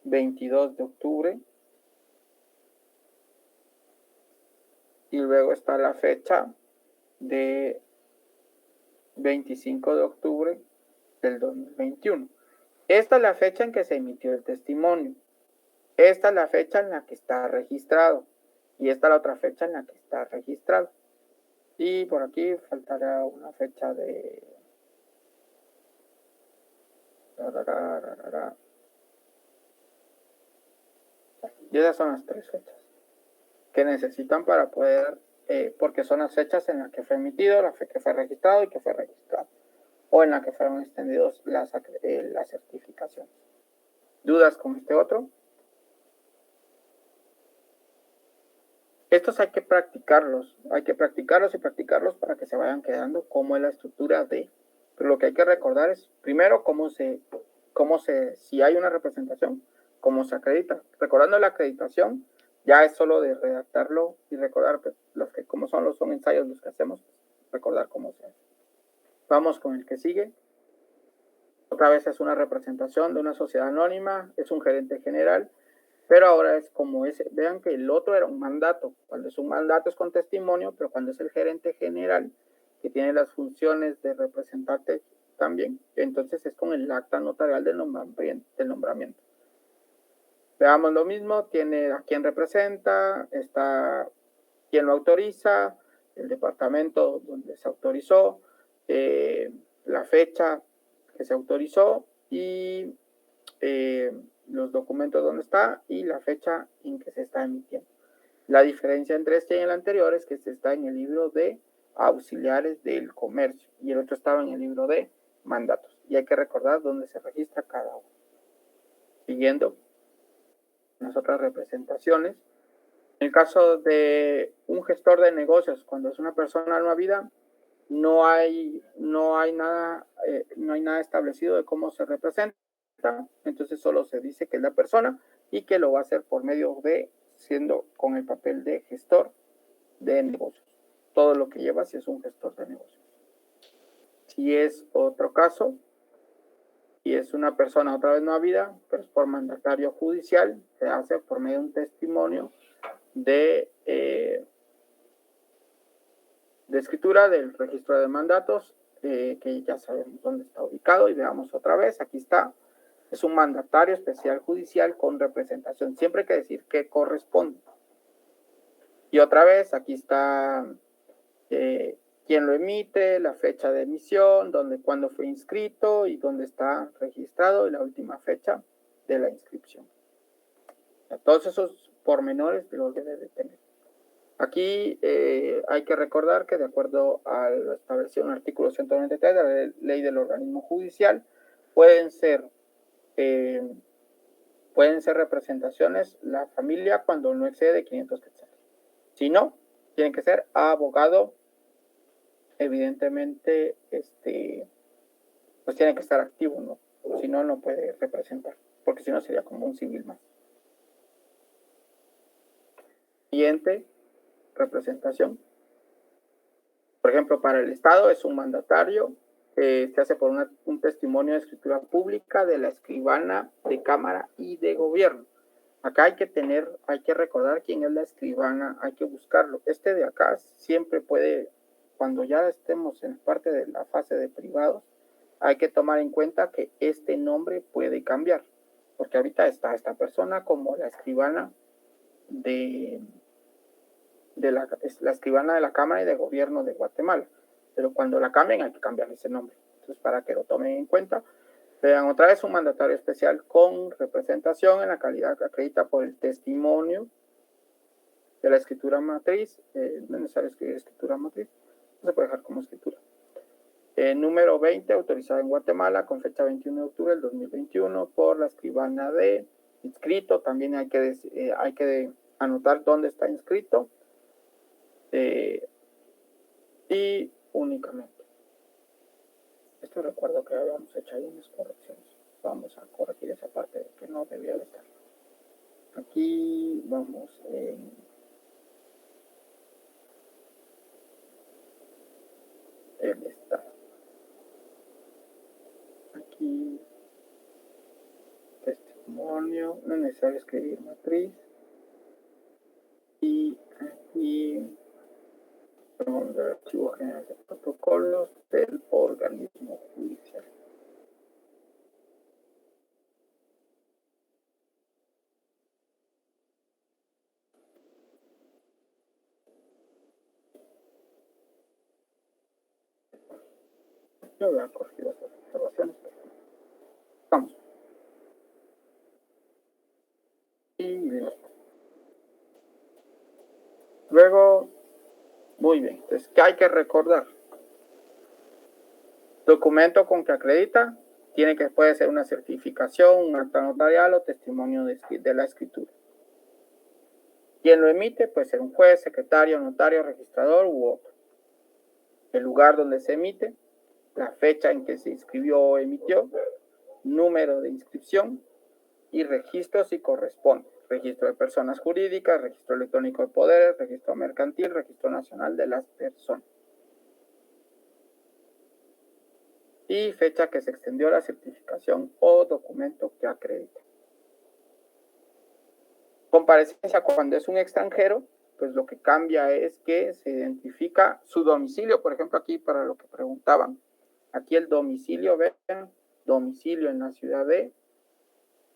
22 de octubre. Y luego está la fecha de 25 de octubre del 2021. Esta es la fecha en que se emitió el testimonio. Esta es la fecha en la que está registrado. Y esta es la otra fecha en la que está registrado. Y por aquí faltará una fecha de... Y esas son las 3 fechas que necesitan para poder, porque son las fechas en las que fue emitido, la fe que fue registrado y que fue registrado, o en la que fueron extendidos las certificaciones. ¿Dudas con este otro? Estos hay que practicarlos para que se vayan quedando cómo es la estructura de. Pero lo que hay que recordar es, primero, si hay una representación, cómo se acredita. Recordando la acreditación, ya es solo de redactarlo y recordar que como son ensayos los que hacemos, recordar cómo se hace. Vamos con el que sigue. Otra vez es una representación de una sociedad anónima, es un gerente general, pero ahora es como ese. Vean que el otro era un mandato. Cuando es un mandato es con testimonio, pero cuando es el gerente general, que tiene las funciones de representante también, entonces es con el acta notarial del nombramiento. Veamos lo mismo, tiene a quién representa, está quién lo autoriza, el departamento donde se autorizó, la fecha que se autorizó y los documentos donde está y la fecha en que se está emitiendo. La diferencia entre este y el anterior es que este está en el libro de auxiliares del comercio y el otro estaba en el libro de mandatos. Y hay que recordar dónde se registra cada uno. Siguiendo las otras representaciones. En el caso de un gestor de negocios, cuando es una persona nueva vida, no hay nada establecido de cómo se representa. Entonces solo se dice que es la persona y que lo va a hacer por medio de siendo con el papel de gestor de negocios. Todo lo que lleva si es un gestor de negocios. Si es otro caso, y es una persona otra vez no habida, pero es por mandatario judicial, se hace por medio de un testimonio de de escritura del registro de mandatos, que ya sabemos dónde está ubicado, y veamos otra vez, aquí está, es un mandatario especial judicial con representación, siempre hay que decir que corresponde. Y otra vez, aquí está quién lo emite, la fecha de emisión, cuándo fue inscrito y dónde está registrado, y la última fecha de la inscripción. Todos esos pormenores los debe de tener. Aquí hay que recordar que de acuerdo a lo establecido en el artículo 193 de la ley del organismo judicial, pueden ser representaciones la familia cuando no excede 500 quetzales. Si no, tienen que ser abogado, evidentemente, pues tiene que estar activo, ¿no? Si no, no puede representar, porque si no sería como un civil más. Siguiente, representación. Por ejemplo, para el Estado es un mandatario, se hace por un testimonio de escritura pública de la escribana de Cámara y de Gobierno. Acá hay que recordar quién es la escribana, hay que buscarlo. Este de acá siempre puede, cuando ya estemos en parte de la fase de privados, hay que tomar en cuenta que este nombre puede cambiar, porque ahorita está esta persona como la escribana la escribana de la Cámara y de Gobierno de Guatemala, pero cuando la cambien hay que cambiar ese nombre. Entonces, para que lo tomen en cuenta, vean otra vez un mandatario especial con representación en la calidad que acredita por el testimonio de la escritura matriz. No es necesario escribir escritura matriz, no se puede dejar como escritura. Número 20, autorizada en Guatemala con fecha 21 de octubre del 2021 por la escribana de inscrito. También hay que anotar dónde está inscrito. Y únicamente. Esto recuerdo que habíamos hecho ahí unas correcciones. Vamos a corregir esa parte que no debía de estar. Aquí vamos en el estado. Aquí testimonio, no es necesario escribir matriz. Y aquí vamos al archivo general de protocolos del organismo judicial. Yo voy a corregir estas observaciones. Vamos. Y listo. Luego, muy bien. Entonces, ¿qué hay que recordar? Documento con que acredita, puede ser una certificación, un acta notarial o testimonio de la escritura. Quien lo emite puede ser un juez, secretario, notario, registrador u otro. El lugar donde se emite, la fecha en que se inscribió o emitió, número de inscripción y registro si corresponde. Registro de personas jurídicas, registro electrónico de poderes, registro mercantil, registro nacional de las personas. Y fecha que se extendió la certificación o documento que acredita. Comparecencia cuando es un extranjero, pues lo que cambia es que se identifica su domicilio, por ejemplo aquí para lo que preguntaban, aquí el domicilio, vean, domicilio en la Ciudad de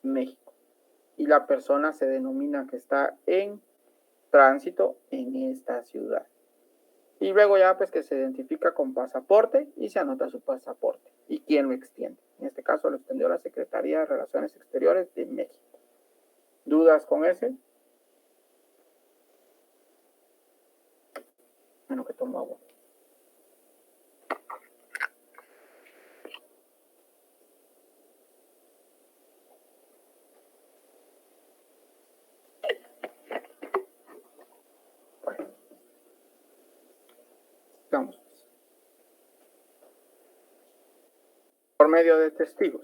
México. Y la persona se denomina que está en tránsito en esta ciudad. Y luego ya pues que se identifica con pasaporte y se anota su pasaporte. ¿Y quién lo extiende? En este caso lo extendió la Secretaría de Relaciones Exteriores de México. ¿Dudas con ese? Bueno, que tomo agua. Bueno. Vamos. Por medio de testigos.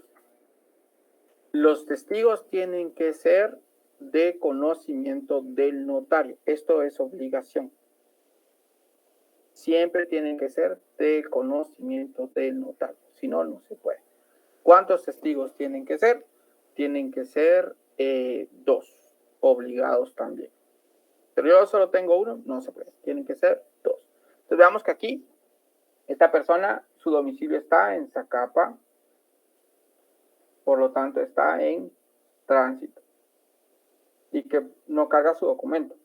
Los testigos tienen que ser de conocimiento del notario. Esto es obligación. Siempre tienen que ser de conocimiento del notario. Si no, no se puede. ¿Cuántos testigos tienen que ser? Tienen que ser 2, obligados también. Pero yo solo tengo uno, no se puede. Tienen que ser 2. Entonces veamos que aquí, esta persona, su domicilio está en Zacapa, por lo tanto está en tránsito y que no carga su documento.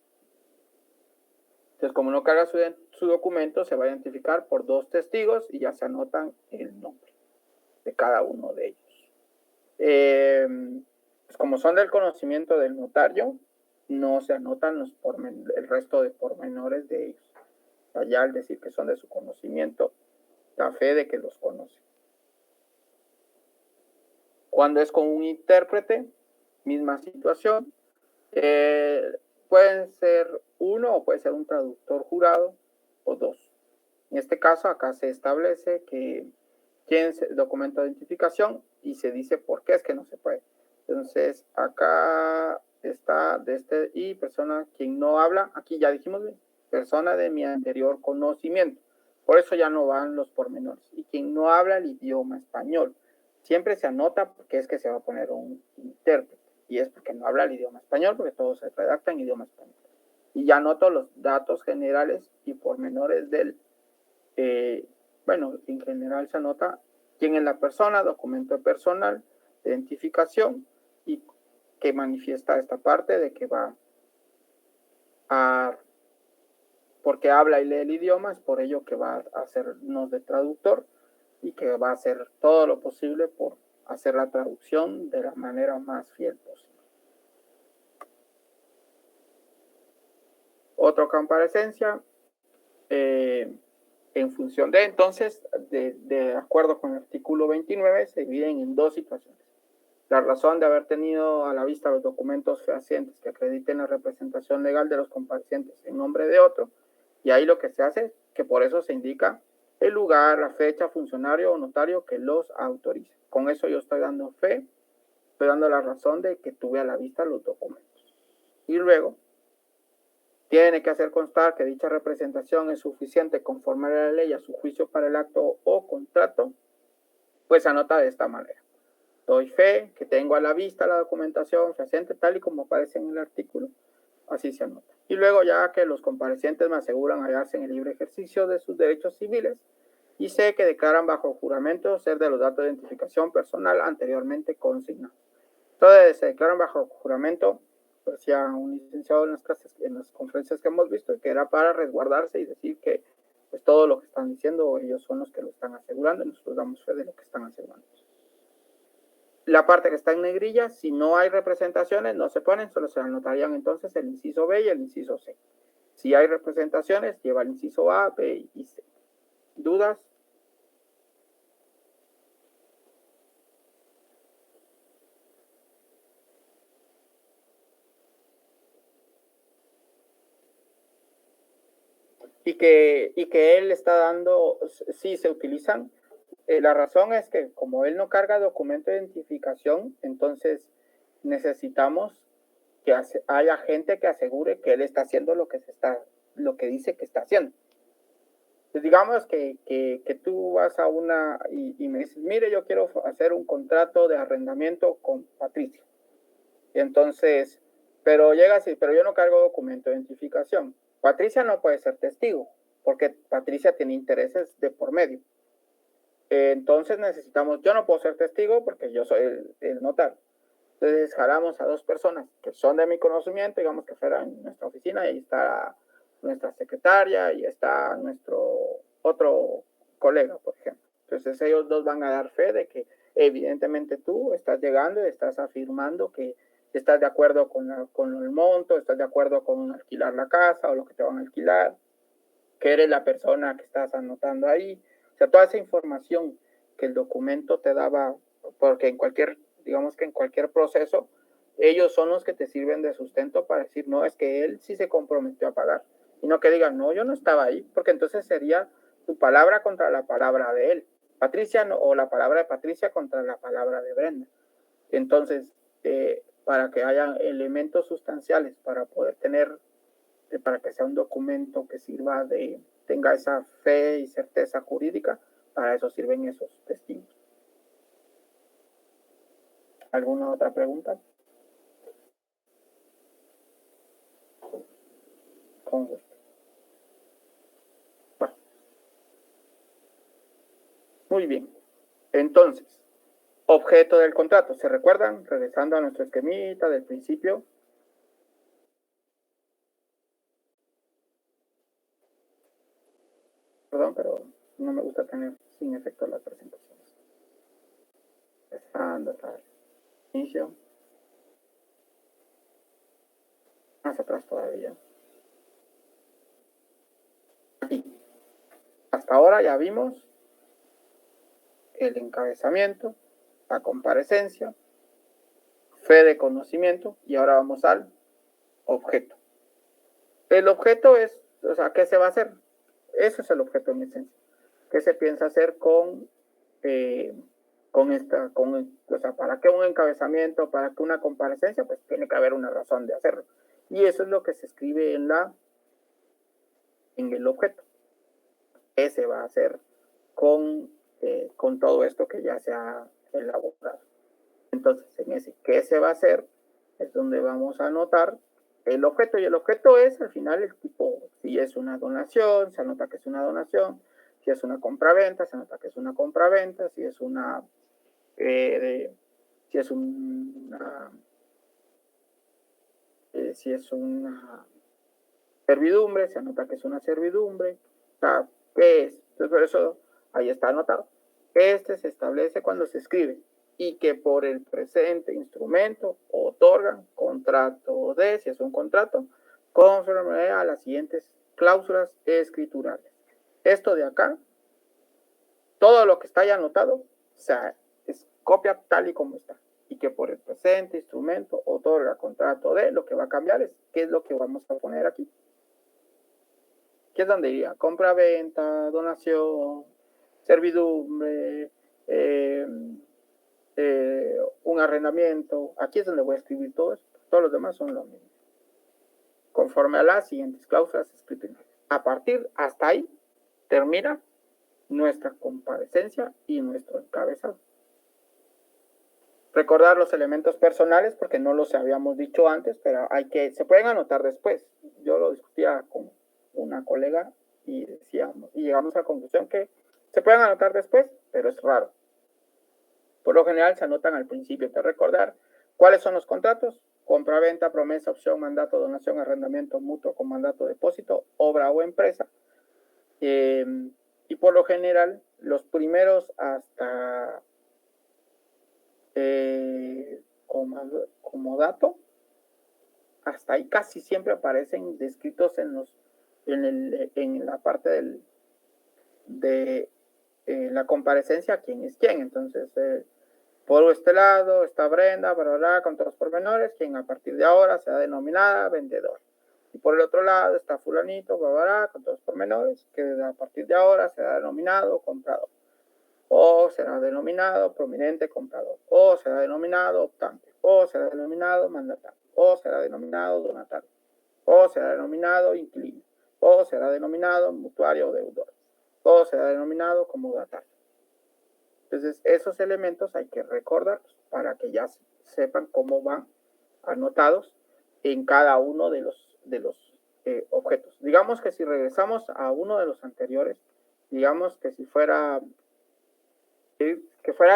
Entonces, como no carga su documento, se va a identificar por 2 testigos y ya se anotan el nombre de cada uno de ellos. Pues como son del conocimiento del notario, no se anotan el resto de pormenores de ellos. O sea, ya al decir que son de su conocimiento, da fe de que los conoce. Cuando es con un intérprete, misma situación. Pueden ser uno o puede ser un traductor jurado o 2. En este caso, acá se establece que tienen documento de identificación y se dice por qué es que no se puede. Entonces, acá está y persona quien no habla, aquí ya dijimos, persona de mi anterior conocimiento. Por eso ya no van los pormenores. Y quien no habla el idioma español. Siempre se anota porque es que se va a poner un intérprete. Y es porque no habla el idioma español, porque todo se redacta en idioma español. Y ya anoto los datos generales y pormenores del, en general se anota quién es la persona, documento personal, identificación y que manifiesta esta parte de que va a, porque habla y lee el idioma, es por ello que va a hacernos de traductor y que va a hacer todo lo posible por hacer la traducción de la manera más fiel posible. Otra comparecencia, en función de entonces, de acuerdo con el artículo 29, se dividen en 2 situaciones. La razón de haber tenido a la vista los documentos fehacientes que acrediten la representación legal de los comparecientes en nombre de otro, y ahí lo que se hace, que por eso se indica el lugar, la fecha, funcionario o notario que los autorice. Con eso yo estoy dando fe, estoy dando la razón de que tuve a la vista los documentos. Y luego, tiene que hacer constar que dicha representación es suficiente conforme a la ley a su juicio para el acto o contrato, pues se anota de esta manera. Doy fe que tengo a la vista la documentación fehaciente tal y como aparece en el artículo, así se anota. Y luego ya que los comparecientes me aseguran hallarse en el libre ejercicio de sus derechos civiles y sé que declaran bajo juramento ser de los datos de identificación personal anteriormente consignados. Entonces se declaran bajo juramento, decía un licenciado en las clases, en las conferencias que hemos visto, que era para resguardarse y decir que pues todo lo que están diciendo ellos son los que lo están asegurando y nosotros damos fe de lo que están asegurando. La parte que está en negrilla, si no hay representaciones, no se ponen, solo se anotarían entonces el inciso B y el inciso C. Si hay representaciones, lleva el inciso A, B y C. ¿Dudas? Y que él está dando, sí se utilizan. La razón es que como él no carga documento de identificación, entonces necesitamos que haya gente que asegure que él está haciendo lo que dice que está haciendo. Pues digamos que tú vas a una y me dices, mire, yo quiero hacer un contrato de arrendamiento con Patricia. Y entonces, pero llegas y, pero yo no cargo documento de identificación. Patricia no puede ser testigo, porque Patricia tiene intereses de por medio. Entonces necesitamos, yo no puedo ser testigo porque yo soy el notario. Entonces jalamos a 2 personas que son de mi conocimiento, digamos que fuera en nuestra oficina, y ahí está nuestra secretaria y está nuestro otro colega, por ejemplo. Entonces ellos 2 van a dar fe de que evidentemente tú estás llegando y estás afirmando que estás de acuerdo con el monto, estás de acuerdo con alquilar la casa o lo que te van a alquilar, que eres la persona que estás anotando ahí. O sea, toda esa información que el documento te daba, porque digamos que en cualquier proceso, ellos son los que te sirven de sustento para decir, no, es que él sí se comprometió a pagar. Y no que digan, no, yo no estaba ahí, porque entonces sería tu palabra contra la palabra de él. Patricia no, o la palabra de Patricia contra la palabra de Brenda. Entonces, para que haya elementos sustanciales para poder tener, para que sea un documento que tenga esa fe y certeza jurídica, para eso sirven esos testigos. ¿Alguna otra pregunta? Con gusto. Bueno, Muy bien. Entonces, objeto del contrato. ¿Se recuerdan? Regresando a nuestro esquemita del principio. Perdón, pero no me gusta tener sin efecto las presentaciones. Empezando hasta el inicio. Más atrás todavía. Aquí. Hasta ahora ya vimos el encabezamiento, la comparecencia, fe de conocimiento, y ahora vamos al objeto. El objeto es, o sea, ¿qué se va a hacer? Eso es el objeto en esencia. ¿Qué se piensa hacer con o sea, para qué un encabezamiento, para qué una comparecencia? Pues tiene que haber una razón de hacerlo. Y eso es lo que se escribe en el objeto. ¿Qué se va a hacer con todo esto que ya se ha elaborado? Entonces, en ese ¿qué se va a hacer? Es donde vamos a anotar el objeto, y el objeto es al final el tipo. Si es una donación, se anota que es una donación. Si es una compraventa, se anota que es una compraventa. Si es una servidumbre, se anota que es una servidumbre. O sea, ¿qué es? Entonces, por eso ahí está anotado. Este se establece cuando se escribe y que por el presente instrumento otorgan contrato de, si es un contrato, conforme a las siguientes cláusulas escriturales. Esto de acá, todo lo que está ya anotado, o sea, es copia tal y como está. Y que por el presente instrumento otorga contrato de, lo que va a cambiar es qué es lo que vamos a poner aquí. ¿Qué es donde iría? Compra-venta, donación, servidumbre, un arrendamiento. Aquí es donde voy a escribir todo eso. Todos los demás son lo mismo. Conforme a las siguientes cláusulas escriturales. A partir, hasta ahí, termina nuestra comparecencia y nuestro encabezado. Recordar los elementos personales, porque no los habíamos dicho antes, pero se pueden anotar después. Yo lo discutía con una colega y llegamos a la conclusión que se pueden anotar después, pero es raro. Por lo general se anotan al principio. Te recordar cuáles son los contratos: compra-venta, promesa, opción, mandato, donación, arrendamiento, mutuo con mandato, depósito, obra o empresa. Y por lo general, los primeros hasta como dato, hasta ahí casi siempre aparecen descritos en la parte de la comparecencia quién es quién. Entonces, por este lado está Brenda, con todos los pormenores, quien a partir de ahora será denominada vendedor. Y por el otro lado está fulanito, con todos los pormenores, que a partir de ahora será denominado comprador. O será denominado prominente comprador. O será denominado optante. O será denominado mandatario. O será denominado donatario. O será denominado inquilino. O será denominado mutuario o deudor. O será denominado comodatario. Entonces, esos elementos hay que recordarlos para que ya sepan cómo van anotados en cada uno de los objetos. Digamos que si regresamos a uno de los anteriores, digamos que si fuera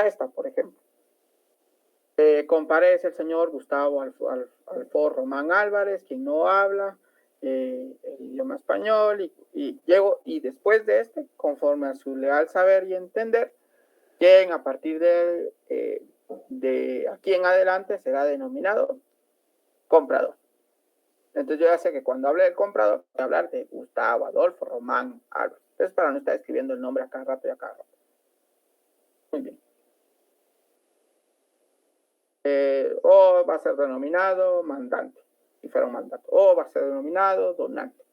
esta, por ejemplo. Comparece el señor Gustavo Alfor Román Álvarez, quien no habla el idioma español, y después de conforme a su leal saber y entender, quien a partir de aquí en adelante será denominado comprador. Entonces yo ya sé que cuando hable del comprador, voy a hablar de Gustavo Adolfo Román Álvarez. Entonces, para no estar escribiendo el nombre a cada rato y a cada rato. Muy bien. O va a ser denominado mandante, si fuera un mandato. O va a ser denominado donante.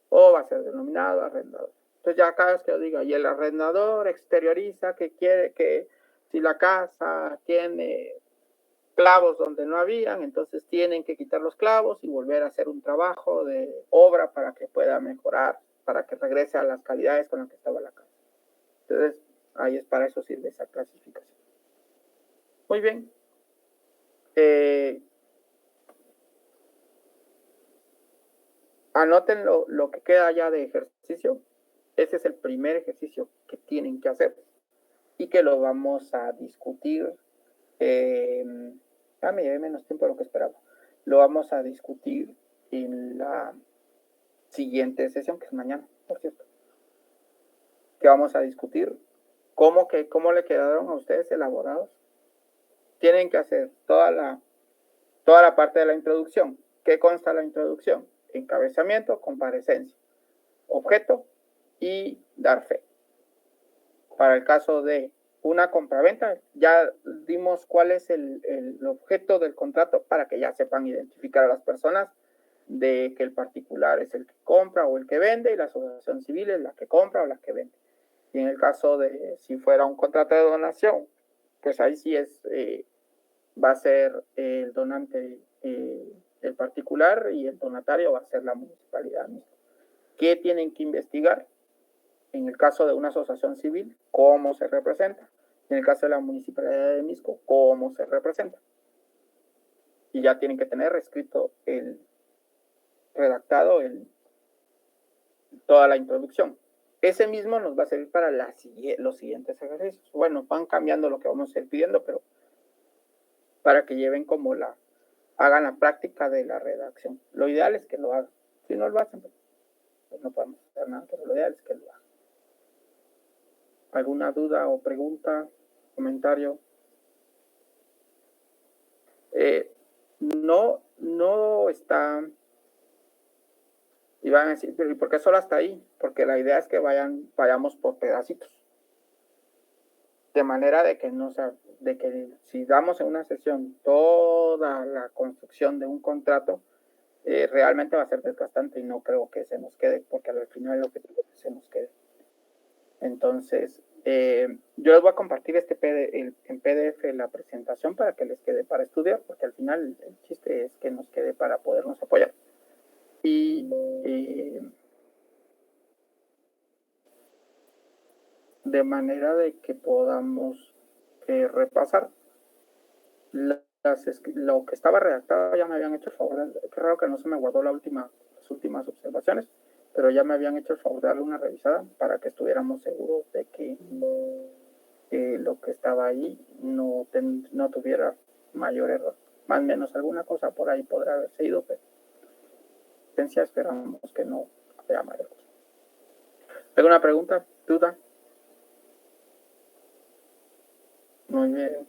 O va a ser denominado arrendador. Entonces ya cada vez que yo diga, y el arrendador exterioriza que quiere que si la casa tiene clavos donde no habían, entonces tienen que quitar los clavos y volver a hacer un trabajo de obra para que pueda mejorar, para que regrese a las calidades con las que estaba la casa. Entonces, ahí es para eso sirve esa clasificación. Muy bien. Anoten lo que queda ya de ejercicio. Ese es el primer ejercicio que tienen que hacer. y que lo vamos a discutir. Me llevé menos tiempo de lo que esperaba. Lo vamos a discutir en la siguiente sesión, que es mañana, por cierto. Que vamos a discutir cómo le quedaron a ustedes elaborados. Tienen que hacer toda la parte de la introducción. ¿Qué consta la introducción? Encabezamiento, comparecencia, objeto y dar fe. Para el caso de una compraventa, ya dimos cuál es el objeto del contrato para que ya sepan identificar a las personas de que el particular es el que compra o el que vende y la asociación civil es la que compra o la que vende. Y en el caso de si fuera un contrato de donación, pues ahí sí va a ser el donante el particular y el donatario va a ser la municipalidad misma. ¿Qué tienen que investigar? En el caso de una asociación civil, ¿cómo se representa? En el caso de la municipalidad de Misco, ¿cómo se representa? Y ya tienen que tener escrito redactado toda la introducción. Ese mismo nos va a servir para los siguientes ejercicios. Bueno, van cambiando lo que vamos a ir pidiendo, pero para que lleven hagan la práctica de la redacción. Lo ideal es que lo hagan. Si no lo hacen, pues no podemos hacer nada, pero lo ideal es que lo hagan. ¿Alguna duda o pregunta, comentario? No está. Y van a decir, pero ¿y por qué solo hasta ahí? Porque la idea es que vayamos por pedacitos. De manera de que si damos en una sesión toda la construcción de un contrato, realmente va a ser desgastante y no creo que se nos quede, porque al final lo que se nos quede. Entonces, yo les voy a compartir en PDF la presentación para que les quede para estudiar, porque al final el chiste es que nos quede para podernos apoyar. Y de manera de que podamos repasar lo que estaba redactado. Ya me habían hecho el favor, qué raro que no se me guardó las últimas observaciones, pero ya me habían hecho el favor de darle una revisada para que estuviéramos seguros de que lo que estaba ahí no tuviera mayor error. Más o menos alguna cosa por ahí podrá haberse ido, pero esperamos que no haya mayor cosa. ¿Alguna pregunta? ¿Duda? Muy bien.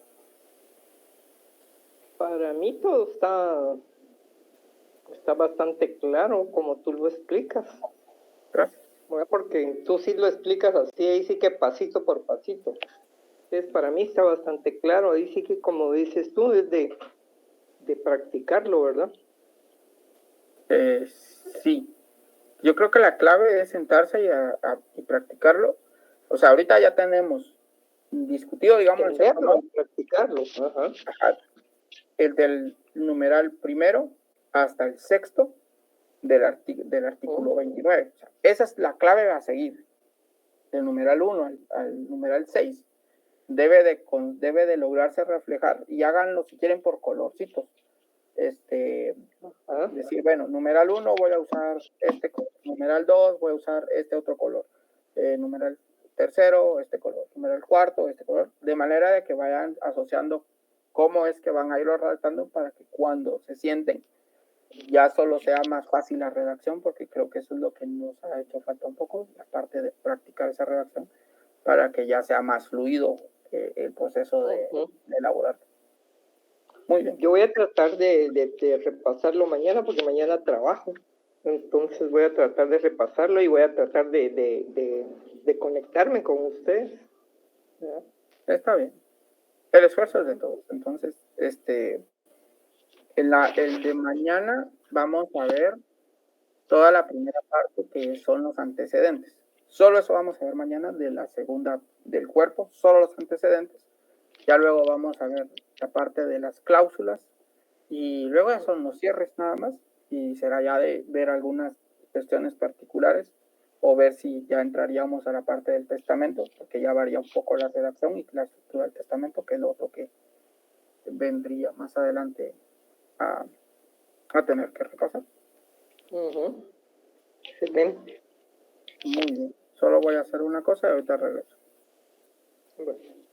Para mí todo está bastante claro como tú lo explicas. Gracias. Bueno, porque tú sí lo explicas así, ahí sí que pasito por pasito. Entonces, para mí está bastante claro, ahí sí que como dices tú, es de practicarlo, ¿verdad? Sí. Yo creo que la clave es sentarse y practicarlo. O sea, ahorita ya tenemos discutido, digamos, practicarlo. Ajá. El del numeral primero hasta el sexto del artículo 29. O sea, esa es la clave a seguir. Del numeral 1 al numeral 6 debe de lograrse reflejar, y háganlo si quieren por colorcitos. Decir, bueno, numeral 1 voy a usar este color, numeral 2 voy a usar este otro color, numeral tercero este color, numeral cuarto este color, de manera de que vayan asociando cómo es que van a irlo redactando para que cuando se sienten ya solo sea más fácil la redacción, porque creo que eso es lo que nos ha hecho falta un poco, la parte de practicar esa redacción, para que ya sea más fluido el proceso de elaborar. Muy bien. Yo voy a tratar de repasarlo mañana, porque mañana trabajo. Entonces voy a tratar de repasarlo y voy a tratar de conectarme con ustedes. ¿Ya? Está bien. El esfuerzo es de todos. Entonces, el de mañana vamos a ver toda la primera parte, que son los antecedentes. Solo eso vamos a ver mañana de la segunda del cuerpo, solo los antecedentes. Ya luego vamos a ver la parte de las cláusulas y luego ya son los cierres nada más, y será ya de ver algunas cuestiones particulares o ver si ya entraríamos a la parte del testamento, porque ya varía un poco la redacción y la estructura del testamento, que es lo otro que vendría más adelante a tener que repasar. Excelente. Muy bien. Solo voy a hacer una cosa y ahorita regreso. Bueno.